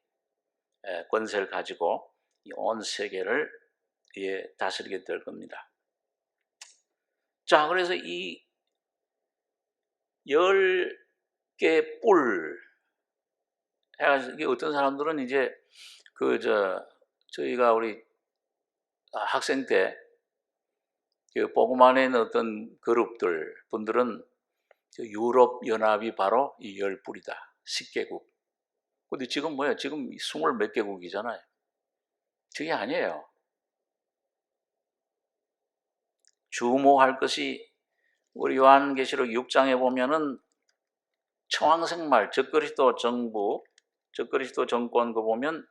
권세를 가지고 온 세계를 다스리게 될 겁니다. 자, 그래서 이 10개 뿔 해가지고 어떤 사람들은 이제 저희가 우리 학생 때 그 복음 안에 있는 어떤 그룹들 분들은 유럽 연합이 바로 이 10뿔이다. 10개국. 근데 지금 뭐야? 지금 20몇 개국이잖아요. 저게 아니에요. 주목할 것이 우리 요한계시록 6장에 보면은 청왕생말 적그리스도 정부, 적그리스도 정권 그 보면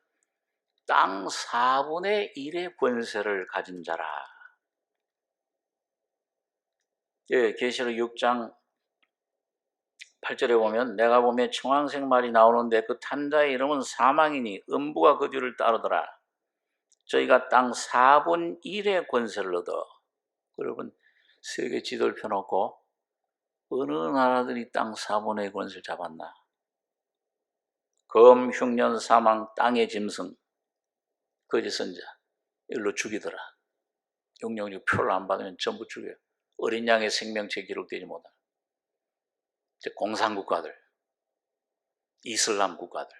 땅 4분의 1의 권세를 가진 자라. 예, 계시록 6장 8절에 보면 내가 보면 청왕생말이 나오는데 그 탄자의 이름은 사망이니 음부가 그 뒤를 따르더라. 저희가 땅 4분 1의 권세를 얻어. 여러분 세계 지도를 펴놓고 어느 나라들이 땅 4분의 권세를 잡았나? 검, 흉년, 사망, 땅의 짐승, 거짓 선자 일로 죽이더라. 용령력 표를 안 받으면 전부 죽여요. 어린 양의 생명체 기록되지 못한 공산국가들, 이슬람 국가들.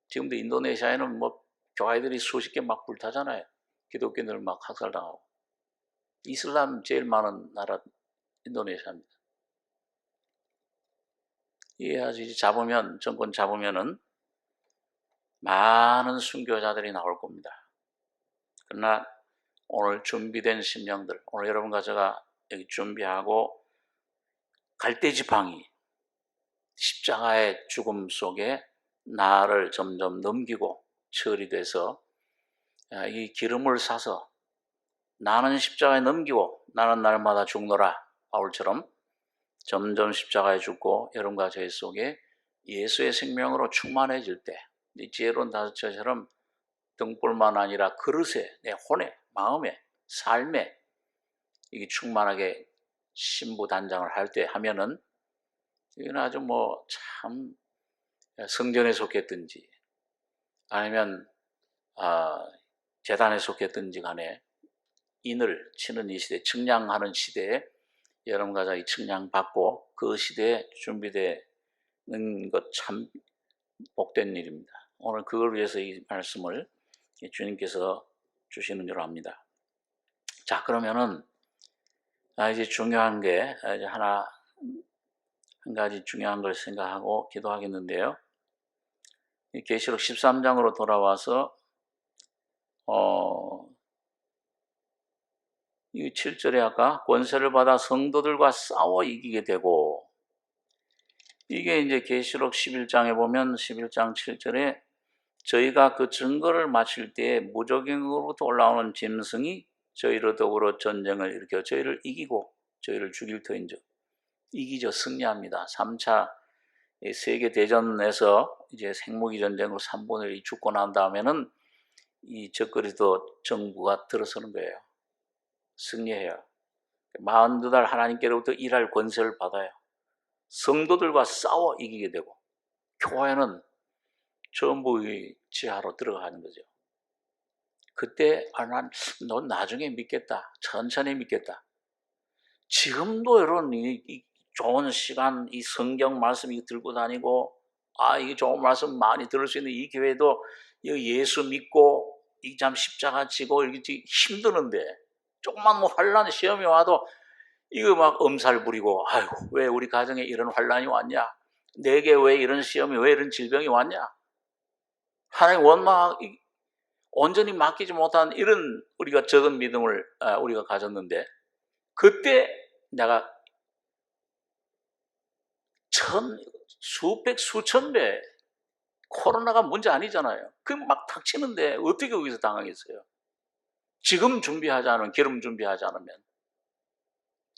지금도 인도네시아에는 뭐 교회들이 수십 개 막 불타잖아요. 기독교인들 막 학살당하고. 이슬람 제일 많은 나라 인도네시아입니다. 이게 아주 잡으면, 정권 잡으면은 많은 순교자들이 나올 겁니다. 그러나 오늘 준비된 심령들, 오늘 여러분과 제가 여기 준비하고 갈대지팡이, 십자가의 죽음 속에 나를 점점 넘기고 처리돼서 이 기름을 사서 나는 십자가에 넘기고 나는 날마다 죽노라, 바울처럼 점점 십자가에 죽고 여러분과 저희 속에 예수의 생명으로 충만해질 때, 이 지혜로운 다섯처처럼 등불만 아니라 그릇에, 내 혼에, 마음에, 삶에 이게 충만하게 신부단장을 할 때 하면은 이건 아주 참 성전에 속했든지 아니면 재단에 속했든지 간에 인을 치는 이 시대, 측량하는 시대에 여러분과 이 측량받고 그 시대에 준비되는 것 참 복된 일입니다. 오늘 그걸 위해서 이 말씀을 주님께서 주시는 줄 압니다. 자, 그러면은 이제 중요한 게 이제 한 가지 중요한 걸 생각하고 기도하겠는데요. 계시록 13장으로 돌아와서 이 7절에 아까 권세를 받아 성도들과 싸워 이기게 되고, 이게 이제 계시록 11장에 보면 11장 7절에 저희가 그 증거를 마칠 때에 무적행으로부터 올라오는 짐승이 저희로 더불어 전쟁을 일으켜 저희를 이기고 저희를 죽일 터인즉, 이기죠. 승리합니다. 3차 세계대전에서 이제 생무기 전쟁으로 3분의 1이 죽고 난 다음에는 이 적그리스도 정부가 들어서는 거예요. 승리해요. 42달 하나님께로부터 일할 권세를 받아요. 성도들과 싸워 이기게 되고, 교회는 전부 지하로 들어가는 거죠. 그때 넌 나중에 믿겠다, 천천히 믿겠다. 지금도 여러분 이 좋은 시간, 이 성경 말씀 이거 들고 다니고, 이게 좋은 말씀 많이 들을 수 있는 이 교회도 예수 믿고 이 참 십자가 지고 이렇게 힘드는데, 조금만 환란 시험이 와도 이거 막 엄살 부리고, 아이고 왜 우리 가정에 이런 환란이 왔냐, 내게 왜 이런 시험이, 왜 이런 질병이 왔냐, 하나님 온전히 맡기지 못한 이런 우리가 적은 믿음을 우리가 가졌는데, 그때 내가 수백 수천 배, 코로나가 문제 아니잖아요. 그 막 닥치는데 어떻게 거기서 당하겠어요? 지금 준비하지 않으면, 기름 준비하지 않으면,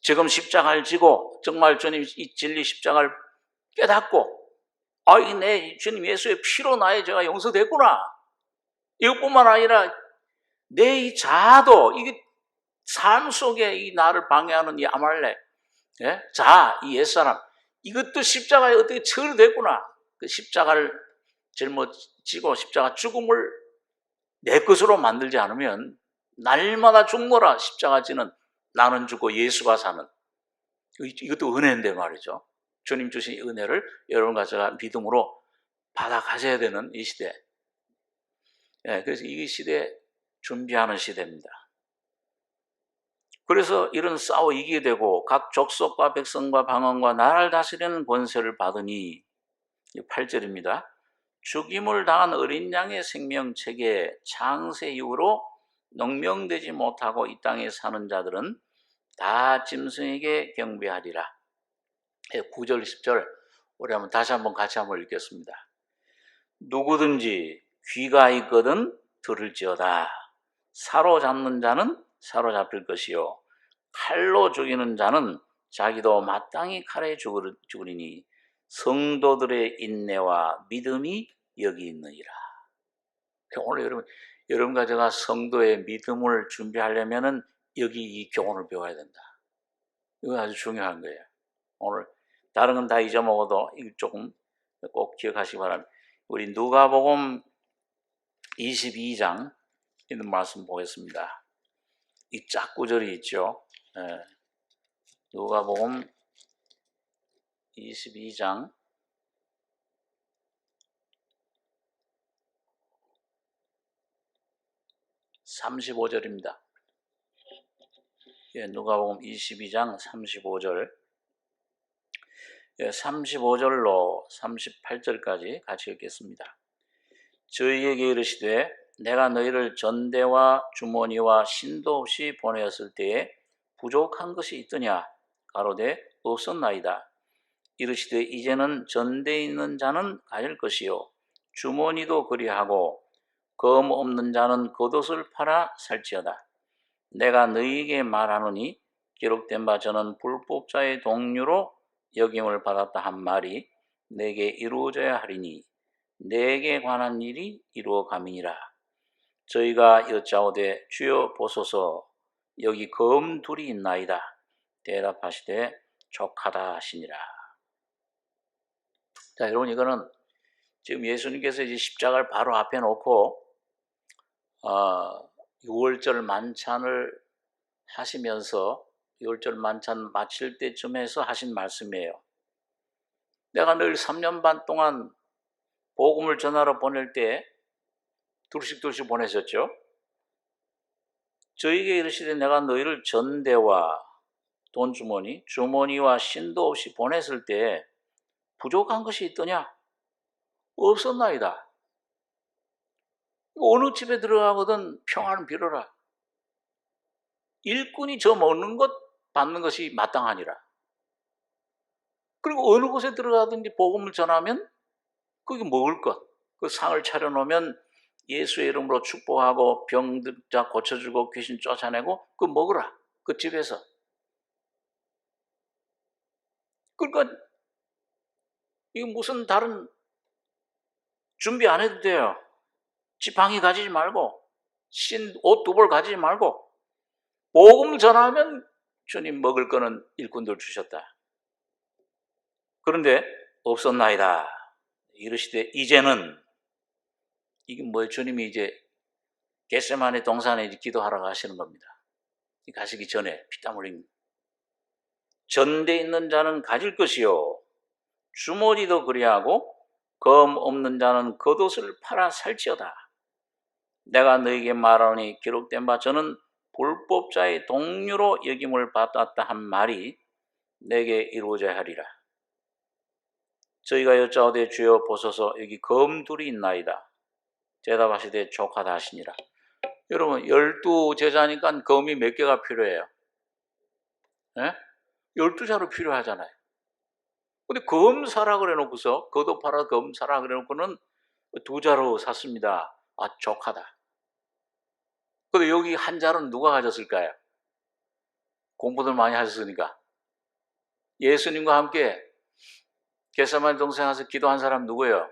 지금 십자가를 지고 정말 주님 이 진리 십자가를 깨닫고, 내 주님 예수의 피로 나의 죄가 용서됐구나, 이것뿐만 아니라 내 이 자아도, 이게 삶 속에 이 나를 방해하는 이 아말렉, 이 옛사람, 이것도 십자가에 어떻게 처리됐구나, 그 십자가를 짊어지고 십자가 죽음을 내 것으로 만들지 않으면 날마다 죽노라, 십자가 지는 나는 죽고 예수가 사는, 이것도 은혜인데 말이죠. 주님 주신 은혜를 여러분과 제가 믿음으로 받아가셔야 되는 이 시대. 그래서 이 시대 준비하는 시대입니다. 그래서 이런 싸워 이기게 되고 각 족속과 백성과 방언과 나라를 다스리는 권세를 받으니, 8절입니다. 죽임을 당한 어린 양의 생명책에 창세 이후로 농명되지 못하고 이 땅에 사는 자들은 다 짐승에게 경배하리라. 9절 10절 우리 다시 한번 같이 한번 읽겠습니다. 누구든지 귀가 있거든 들을지어다. 사로잡는 자는 사로잡힐 것이요 칼로 죽이는 자는 자기도 마땅히 칼에 죽으리니 성도들의 인내와 믿음이 여기 있느니라. 오늘 여러분과 제가 성도의 믿음을 준비하려면은 여기 이 교훈을 배워야 된다. 이거 아주 중요한 거예요. 오늘 다른 건 다 잊어먹어도 이거 조금 꼭 기억하시기 바랍니다. 우리 누가복음 22장 있는 말씀 보겠습니다. 이 짝구절이 있죠. 누가복음 22장 35절입니다. 누가복음 22장 35절. 35절로 38절까지 같이 읽겠습니다. 저희에게 이르시되 내가 너희를 전대와 주머니와 신도 없이 보내었을 때에 부족한 것이 있더냐? 가로되 없었나이다. 이르시되 이제는 전대에 있는 자는 가질 것이요 주머니도 그리하고 검 없는 자는 겉옷을 팔아 살지어다. 내가 너희에게 말하노니 기록된 바 저는 불법자의 동류로 여김을 받았다 한 말이 내게 이루어져야 하리니 내게 관한 일이 이루어감이니라. 저희가 여짜오되 주여 보소서 여기 검 둘이 있나이다. 대답하시되 족하다 하시니라. 자, 여러분, 이거는 지금 예수님께서 이제 십자가를 바로 앞에 놓고 6월절 만찬을 하시면서 6월절 만찬 마칠 때쯤에서 하신 말씀이에요. 내가 늘 3년 반 동안 복음을 전하러 보낼 때 둘씩 보내셨죠. 저에게 이르시되 내가 너희를 전대와 돈주머니, 주머니와 신도 없이 보냈을 때 부족한 것이 있더냐? 없었나이다. 어느 집에 들어가거든 평안을 빌어라. 일꾼이 저 먹는 것 받는 것이 마땅하니라. 그리고 어느 곳에 들어가든지 복음을 전하면 거기 먹을 것, 그 상을 차려놓으면 예수의 이름으로 축복하고 병자 고쳐주고 귀신 쫓아내고 그거 먹으라. 그 집에서. 그러니까 이거 무슨 다른 준비 안 해도 돼요. 지팡이 가지지 말고 신 옷 두 벌 가지지 말고 복음을 전하면 주님 먹을 거는 일꾼들 주셨다. 그런데 없었나이다. 이르시되 이제는 이게 뭐예요? 주님이 이제 겟세마네 동산에 이제 기도하러 가시는 겁니다. 가시기 전에 피땀 흘립니다. 전대 있는 자는 가질 것이요 주머니도 그리하고 검 없는 자는 겉옷을 팔아 살지어다. 내가 너에게 말하노니 기록된 바 저는 불법자의 동류로 여김을 받았다 한 말이 내게 이루어져야 하리라. 저희가 여짜오되 주여 보소서 여기 검 둘이 있나이다. 대답하시되 족하다 하시니라. 여러분 12제자니까 검이 몇 개가 필요해요? 12자루 필요하잖아요. 근데 검 사라 그래 놓고서 겉옷 팔아 검 사라 그래 놓고는 2자루 샀습니다. 족하다. 근데 여기 한 자루는 누가 가졌을까요? 공부들 많이 하셨으니까. 예수님과 함께 겟세마네 동산 가서 기도한 사람 누구예요?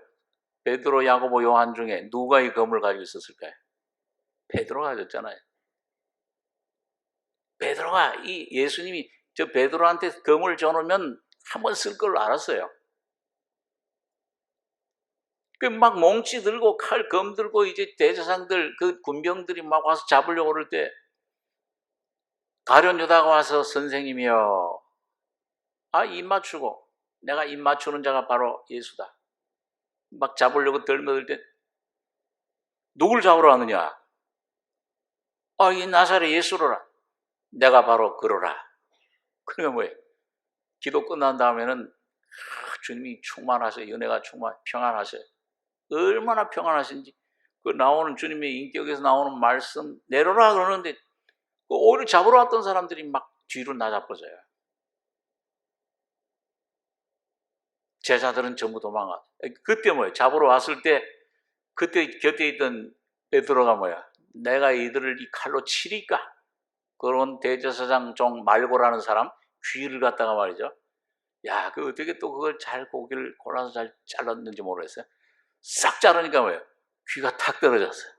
베드로, 야고보, 요한 중에 누가 이 검을 가지고 있었을까요? 베드로가 가졌잖아요. 베드로가 이 예수님이 저 베드로한테 검을 줘놓으면 한번 쓸 걸 알았어요. 그 막 몽치 들고 칼 검 들고 이제 대제사장들 그 군병들이 막 와서 잡으려고 그럴 때 가룟 유다가 와서 선생님이여 입 맞추고 내가 입 맞추는 자가 바로 예수다. 막 잡으려고 들먹을 때 누굴 잡으러 왔느냐? 이 나사렛 예수로라. 내가 바로 그러라. 그러면 뭐예요? 기도 끝난 다음에는 주님이 충만하세요. 은혜가 평안하세요. 얼마나 평안하신지 그 나오는 주님의 인격에서 나오는 말씀 내려라 그러는데 오히려 잡으러 왔던 사람들이 막 뒤로 나자빠져요. 제자들은 전부 도망가. 그때 뭐예요? 잡으러 왔을 때 그때 곁에 있던 베드로가 뭐야? 내가 이들을 이 칼로 치리까? 그런 대제사장 종 말고라는 사람 귀를 갖다가 말이죠. 야, 그 어떻게 또 그걸 잘 고기를 골라서 잘 잘랐는지 모르겠어요. 싹 자르니까 뭐예요? 귀가 탁 떨어졌어요.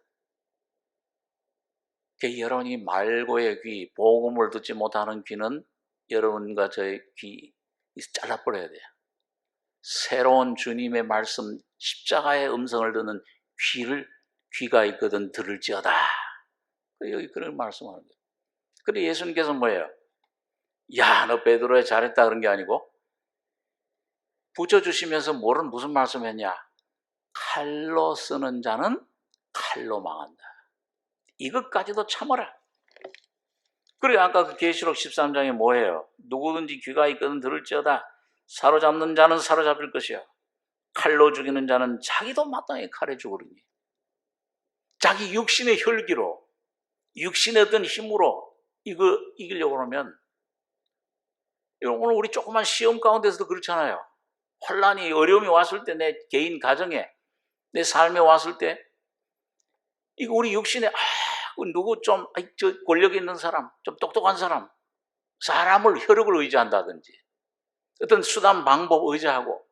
여러분이 말고의 귀, 복음을 듣지 못하는 귀는 여러분과 저의 귀 잘라버려야 돼요. 새로운 주님의 말씀, 십자가의 음성을 듣는 귀가 있거든 들을지어다. 여기 그런 말씀하는 거예요. 근데 예수님께서 뭐예요? 야, 너 베드로야 잘했다 그런 게 아니고 붙여주시면서 무슨 말씀했냐? 칼로 쓰는 자는 칼로 망한다. 이것까지도 참아라. 그래 아까 그 계시록 13장에 뭐예요? 누구든지 귀가 있거든 들을지어다. 사로잡는 자는 사로잡힐 것이요 칼로 죽이는 자는 자기도 마땅히 칼에 죽으리니. 자기 육신의 혈기로 육신의 어떤 힘으로 이거 이기려고 하면, 오늘 우리 조그만 시험 가운데서도 그렇잖아요. 혼란이 어려움이 왔을 때 내 개인 가정에 내 삶에 왔을 때 이거 우리 육신에 누구 좀 권력 있는 사람, 좀 똑똑한 사람을 혈육을 의지한다든지 어떤 수단 방법 의지하고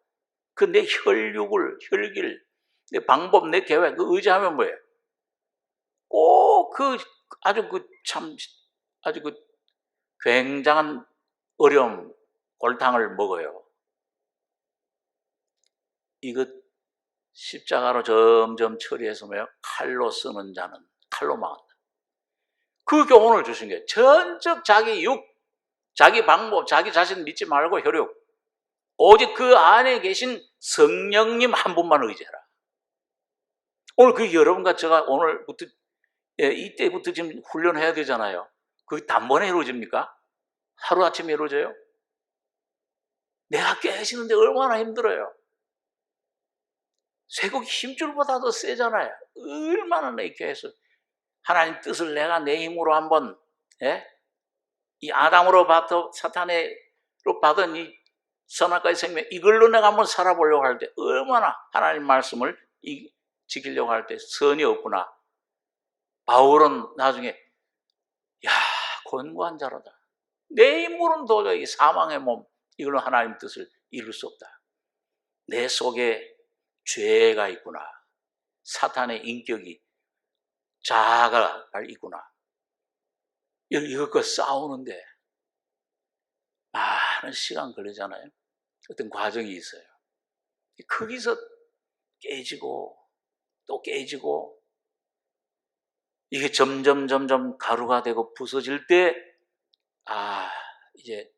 그 내 혈기를 내 방법 내 계획 그 의지하면 뭐예요? 꼭 아주 굉장한 어려움 골탕을 먹어요. 이것 십자가로 점점 처리해서 뭐예요? 칼로 쓰는 자는 칼로 망한다. 그 교훈을 주신 거예요. 전적 자기 자기 방법, 자기 자신 믿지 말고 혈육. 오직 그 안에 계신 성령님 한 분만 의지해라. 오늘 그 여러분과 제가 오늘부터 이때부터 지금 훈련해야 되잖아요. 그게 단번에 이루어집니까? 하루아침에 이루어져요? 내가 깨시는데 얼마나 힘들어요. 쇠고기 힘줄보다 더 세잖아요. 얼마나 이렇게 해서 하나님 뜻을 내가 내 힘으로 한번 이 아담으로 사탄으로 받은 이 선악과의 생명 이걸로 내가 한번 살아보려고 할 때 얼마나 하나님 말씀을 지키려고 할 때 선이 없구나. 바울은 나중에 권고한 자로다. 내 힘으로는 도저히 사망의 몸 이걸로 하나님 뜻을 이룰 수 없다. 내 속에 죄가 있구나. 사탄의 인격이 자아가 있구나. 이것과 싸우는데 많은 시간 걸리잖아요. 어떤 과정이 있어요. 거기서 깨지고 또 깨지고 이게 점점 가루가 되고 부서질 때 이제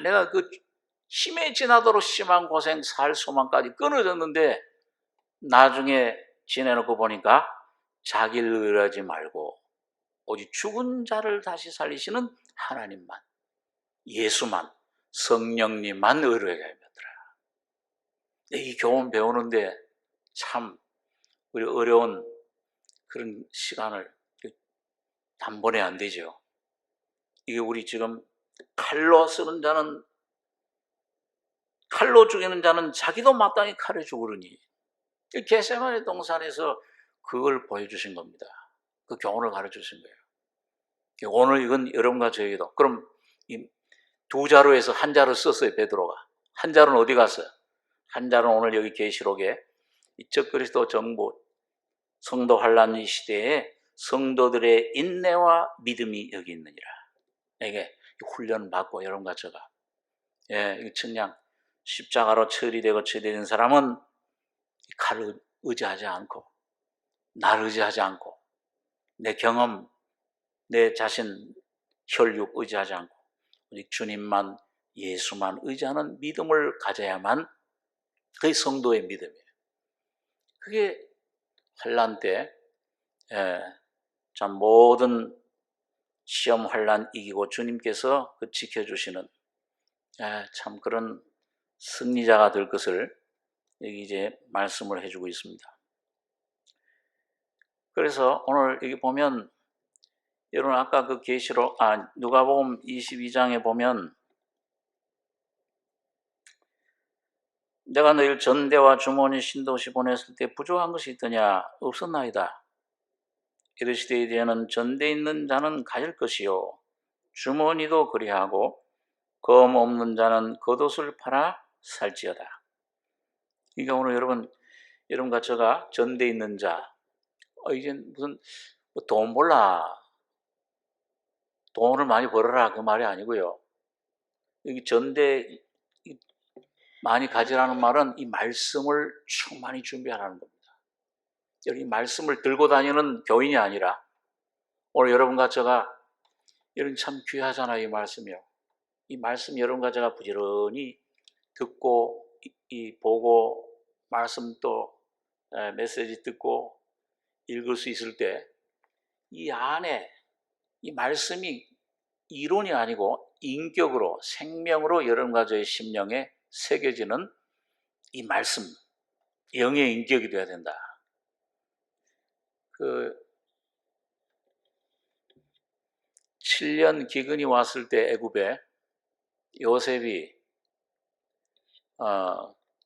내가 그 힘에 지나도록 심한 고생 살 소망까지 끊어졌는데 나중에 지내놓고 보니까 자기를 의뢰하지 말고 오직 죽은 자를 다시 살리시는 하나님만, 예수만, 성령님만 의뢰해야겠더라. 이 교훈 배우는데 참 우리 어려운 그런 시간을 단번에 안 되죠. 이게 우리 지금 칼로 죽이는 자는 자기도 마땅히 칼에 죽으려니. 겟세마네 동산에서 그걸 보여주신 겁니다. 그 교훈을 가르쳐주신 거예요. 오늘 이건 여러분과 저에게도. 그럼 이 두 자루에서 한 자루 썼어요, 베드로가. 한 자루는 어디 갔어요? 한 자루는 오늘 여기 계시록에 적그리스도 정부 성도 환란 이 시대에 성도들의 인내와 믿음이 여기 있느니라. 이게 훈련 받고 여러분과 제가 이 청량 십자가로 처리되고 처리된 사람은 칼을 의지하지 않고 나를 의지하지 않고 내 경험, 내 자신, 혈육 의지하지 않고 오직 주님만, 예수만 의지하는 믿음을 가져야만 그게 성도의 믿음이에요. 그게 환난 때 참 모든 시험 환난 이기고 주님께서 그 지켜주시는 참 그런 승리자가 될 것을 여기 이제 말씀을 해주고 있습니다. 그래서 오늘 여기 보면 여러분 아까 그 계시록 누가복음 22장에 보면 내가 너희를 전대와 주머니 신도시 보냈을 때 부족한 것이 있더냐 없었나이다. 이르시되 이제는 전대 있는 자는 가질 것이요 주머니도 그리하고 검 없는 자는 겉옷을 팔아 살지어다. 그러니까 오늘 여러분과 제가 전대 있는 자 이제 무슨 돈 벌라 돈을 많이 벌어라 그 말이 아니고요. 여기 전대 많이 가지라는 말은 이 말씀을 충만히 준비하라는 겁니다. 이 말씀을 들고 다니는 교인이 아니라 오늘 여러분과 제가 여러분 참 귀하잖아요. 이 말씀이요. 이 말씀 여러분과 제가 부지런히 듣고 보고 말씀 또 메시지 듣고 읽을 수 있을 때 이 안에 이 말씀이 이론이 아니고 인격으로 생명으로 여러분과 저의 심령에 새겨지는 이 말씀, 영의 인격이 되어야 된다. 7년 기근이 왔을 때 애굽에 요셉이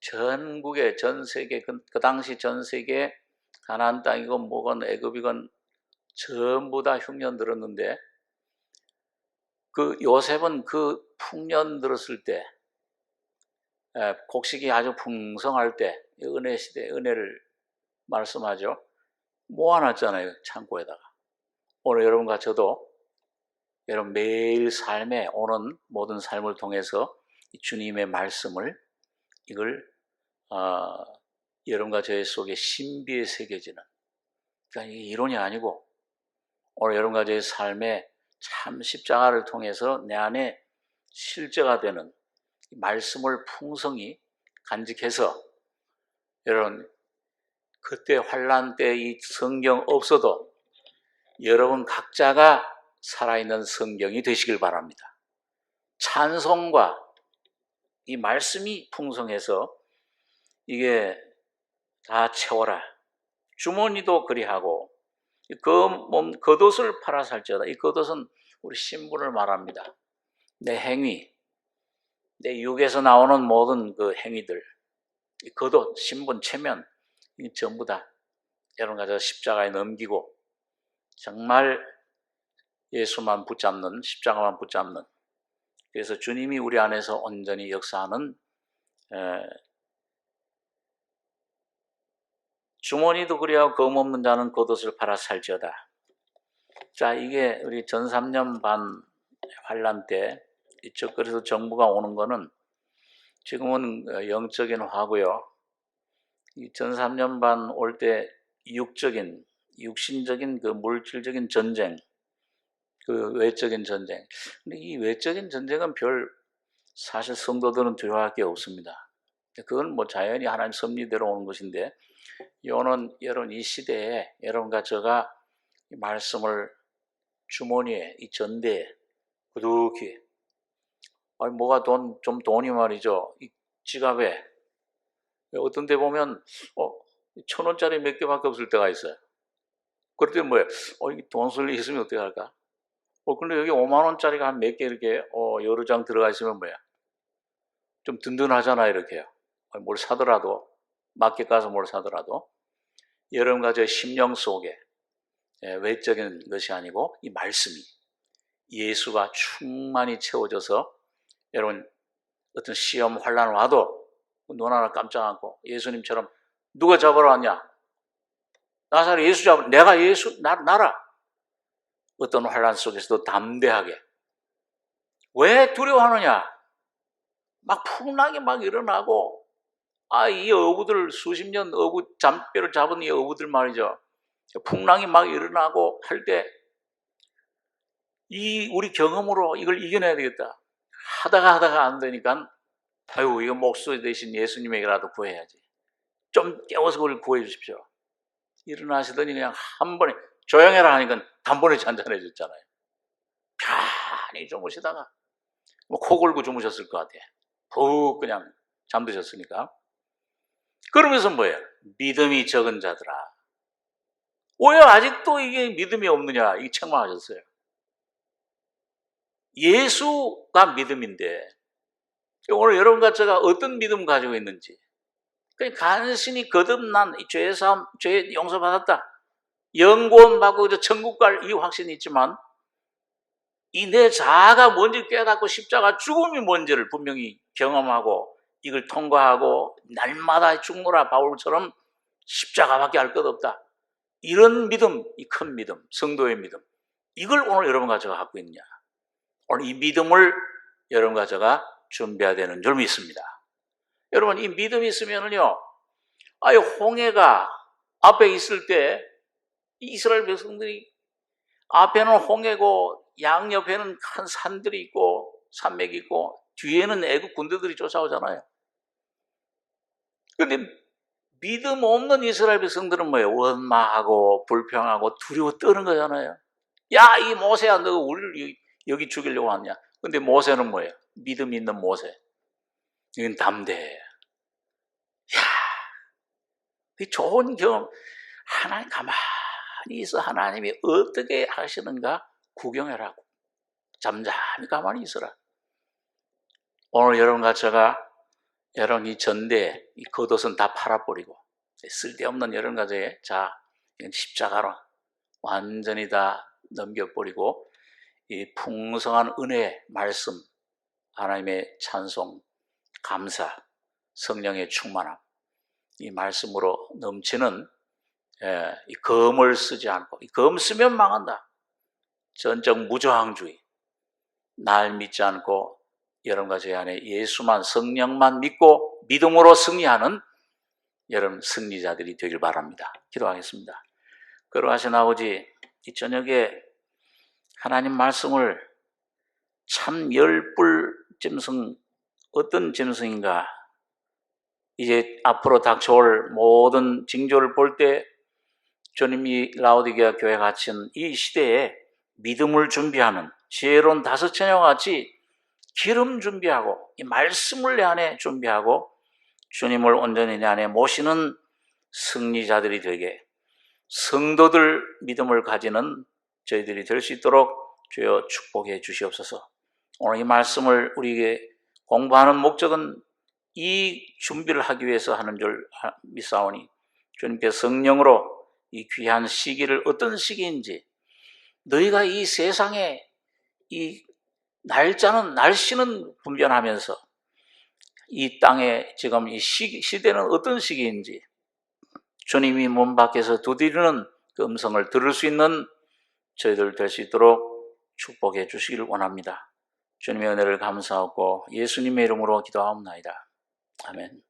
전국에 전 세계 그 당시 전 세계 가나안 땅이건 뭐건 애굽이건 전부 다 흉년 들었는데 그 요셉은 그 풍년 들었을 때 곡식이 아주 풍성할 때 은혜 시대 은혜를 말씀하죠. 모아놨잖아요, 창고에다가. 오늘 여러분과 저도 여러분 매일 삶에 오는 모든 삶을 통해서 주님의 말씀을 이걸 여러분과 저의 속에 신비에 새겨지는, 그러니까 이게 이론이 아니고 오늘 여러분과 저의 삶에 참 십자가를 통해서 내 안에 실제가 되는 말씀을 풍성히 간직해서 여러분 그때 환난 때 이 성경 없어도 여러분 각자가 살아있는 성경이 되시길 바랍니다. 찬송과 이 말씀이 풍성해서 이게 다 채워라. 주머니도 그리하고 겉옷을 팔아 살지어다. 이 겉옷은 우리 신분을 말합니다. 내 행위, 내 육에서 나오는 모든 그 행위들, 이 겉옷, 신분, 체면 이 전부 다 여러분과 저 십자가에 넘기고 정말 예수만 붙잡는, 십자가만 붙잡는, 그래서 주님이 우리 안에서 온전히 역사하는 주머니도 그리하고 검 없는 자는 겉옷을 팔아 살지어다. 자, 이게 우리 전 3년 반 환란 때 이쪽 그래서 정부가 오는 거는 지금은 영적인 화고요. 이 전 3년 반 올 때 육신적인 그 물질적인 전쟁, 그 외적인 전쟁. 근데 이 외적인 전쟁은 사실 성도들은 두려워할 게 없습니다. 그건 뭐 자연히 하나님 섭리대로 오는 것인데, 여러분 이 시대에 여러분과 제가 이 말씀을 주머니에 이 전대에 부득이 뭐가 돈이 말이죠. 이 지갑에 어떤 데 보면 1,000원짜리 몇 개밖에 없을 때가 있어요. 그럴 때 뭐예요? 이 돈을 있으면 어떻게 할까? 근데 여기 5만 원짜리가 한 몇 개 이렇게 여러 장 들어가 있으면 뭐야? 좀 든든하잖아요, 이렇게요. 뭘 사더라도 마켓 가서 뭘 사더라도 여러분과 저 심령 속에 외적인 것이 아니고 이 말씀이 예수가 충만히 채워져서 여러분 어떤 시험 환난 와도 눈 하나 깜짝 않고 예수님처럼 누가 잡으러 왔냐? 나사로 예수 잡으러 내가 예수 나라. 어떤 환난 속에서도 담대하게. 왜 두려워하느냐? 막 풍랑이 막 일어나고 이 어부들 수십 년 잠배를 잡은 이 어부들 말이죠. 풍랑이 막 일어나고 할 때 우리 경험으로 이걸 이겨내야 되겠다. 하다가 안 되니까 이거 목소리 대신 예수님에게라도 구해야지. 좀 깨워서 그걸 구해 주십시오. 일어나시더니 그냥 한 번에 조용해라 하니까 단번에 잔잔해졌잖아요. 편히 주무시다가 코 골고 주무셨을 것 같아. 푹 그냥 잠드셨으니까. 그러면서 뭐예요? 믿음이 적은 자들아. 왜 아직도 이게 믿음이 없느냐? 이 책망하셨어요. 예수가 믿음인데 오늘 여러분과 제가 어떤 믿음 가지고 있는지, 간신히 거듭난 이 죄 용서받았다, 영구원 받고 천국 갈 이 확신이 있지만 이 내 자아가 뭔지 깨닫고 십자가 죽음이 뭔지를 분명히 경험하고 이걸 통과하고 날마다 죽노라 바울처럼 십자가밖에 알 것 없다. 이런 믿음, 이 큰 믿음, 성도의 믿음, 이걸 오늘 여러분과 제가 갖고 있느냐? 오늘 이 믿음을 여러분과 제가 준비해야 되는 줄 믿습니다. 여러분 이 믿음이 있으면은요, 홍해가 앞에 있을 때 이스라엘 백성들이 앞에는 홍해고 양옆에는 큰 산들이 있고 산맥이 있고 뒤에는 애국 군대들이 쫓아오잖아요. 그런데 믿음 없는 이스라엘 백성들은 뭐예요? 원망하고 불평하고 두려워 떠는 거잖아요. 야, 이 모세야, 너 우리를 여기 죽이려고 하냐? 근데 모세는 뭐예요? 믿음 있는 모세. 이건 담대해. 야, 이 좋은 경험. 하나님 가만히 있어. 하나님이 어떻게 하시는가 구경해라고. 잠잠히 가만히 있어라. 오늘 여러분과 제가 여러분 이 전대, 이 겉옷은 다 팔아버리고 쓸데없는 여러분과 저의 이건 십자가로 완전히 다 넘겨버리고 이 풍성한 은혜, 말씀, 하나님의 찬송, 감사, 성령의 충만함, 이 말씀으로 넘치는 이 검을 쓰지 않고, 이 검 쓰면 망한다. 전적 무저항주의, 날 믿지 않고 여러분과 제 안에 예수만, 성령만 믿고 믿음으로 승리하는 여러분 승리자들이 되길 바랍니다. 기도하겠습니다. 거룩하신 아버지, 이 저녁에 하나님 말씀을 참 열불 짐승, 어떤 짐승인가, 이제 앞으로 닥쳐올 모든 징조를 볼 때 주님이 라오디게아 교회 갇힌 이 시대에 믿음을 준비하는 지혜로운 다섯 처녀와 같이 기름 준비하고 이 말씀을 내 안에 준비하고 주님을 온전히 내 안에 모시는 승리자들이 되게 성도들 믿음을 가지는 저희들이 될 수 있도록 주여 축복해 주시옵소서. 오늘 이 말씀을 우리에게 공부하는 목적은 이 준비를 하기 위해서 하는 줄 믿사오니 주님께 성령으로 이 귀한 시기를 어떤 시기인지 너희가 이 세상에 이 날씨는 분변하면서 이 땅에 지금 이 시대는 어떤 시기인지 주님이 문 밖에서 두드리는 그 음성을 들을 수 있는 저희들 될 수 있도록 축복해 주시기를 원합니다. 주님의 은혜를 감사하고 예수님의 이름으로 기도하옵나이다. 아멘.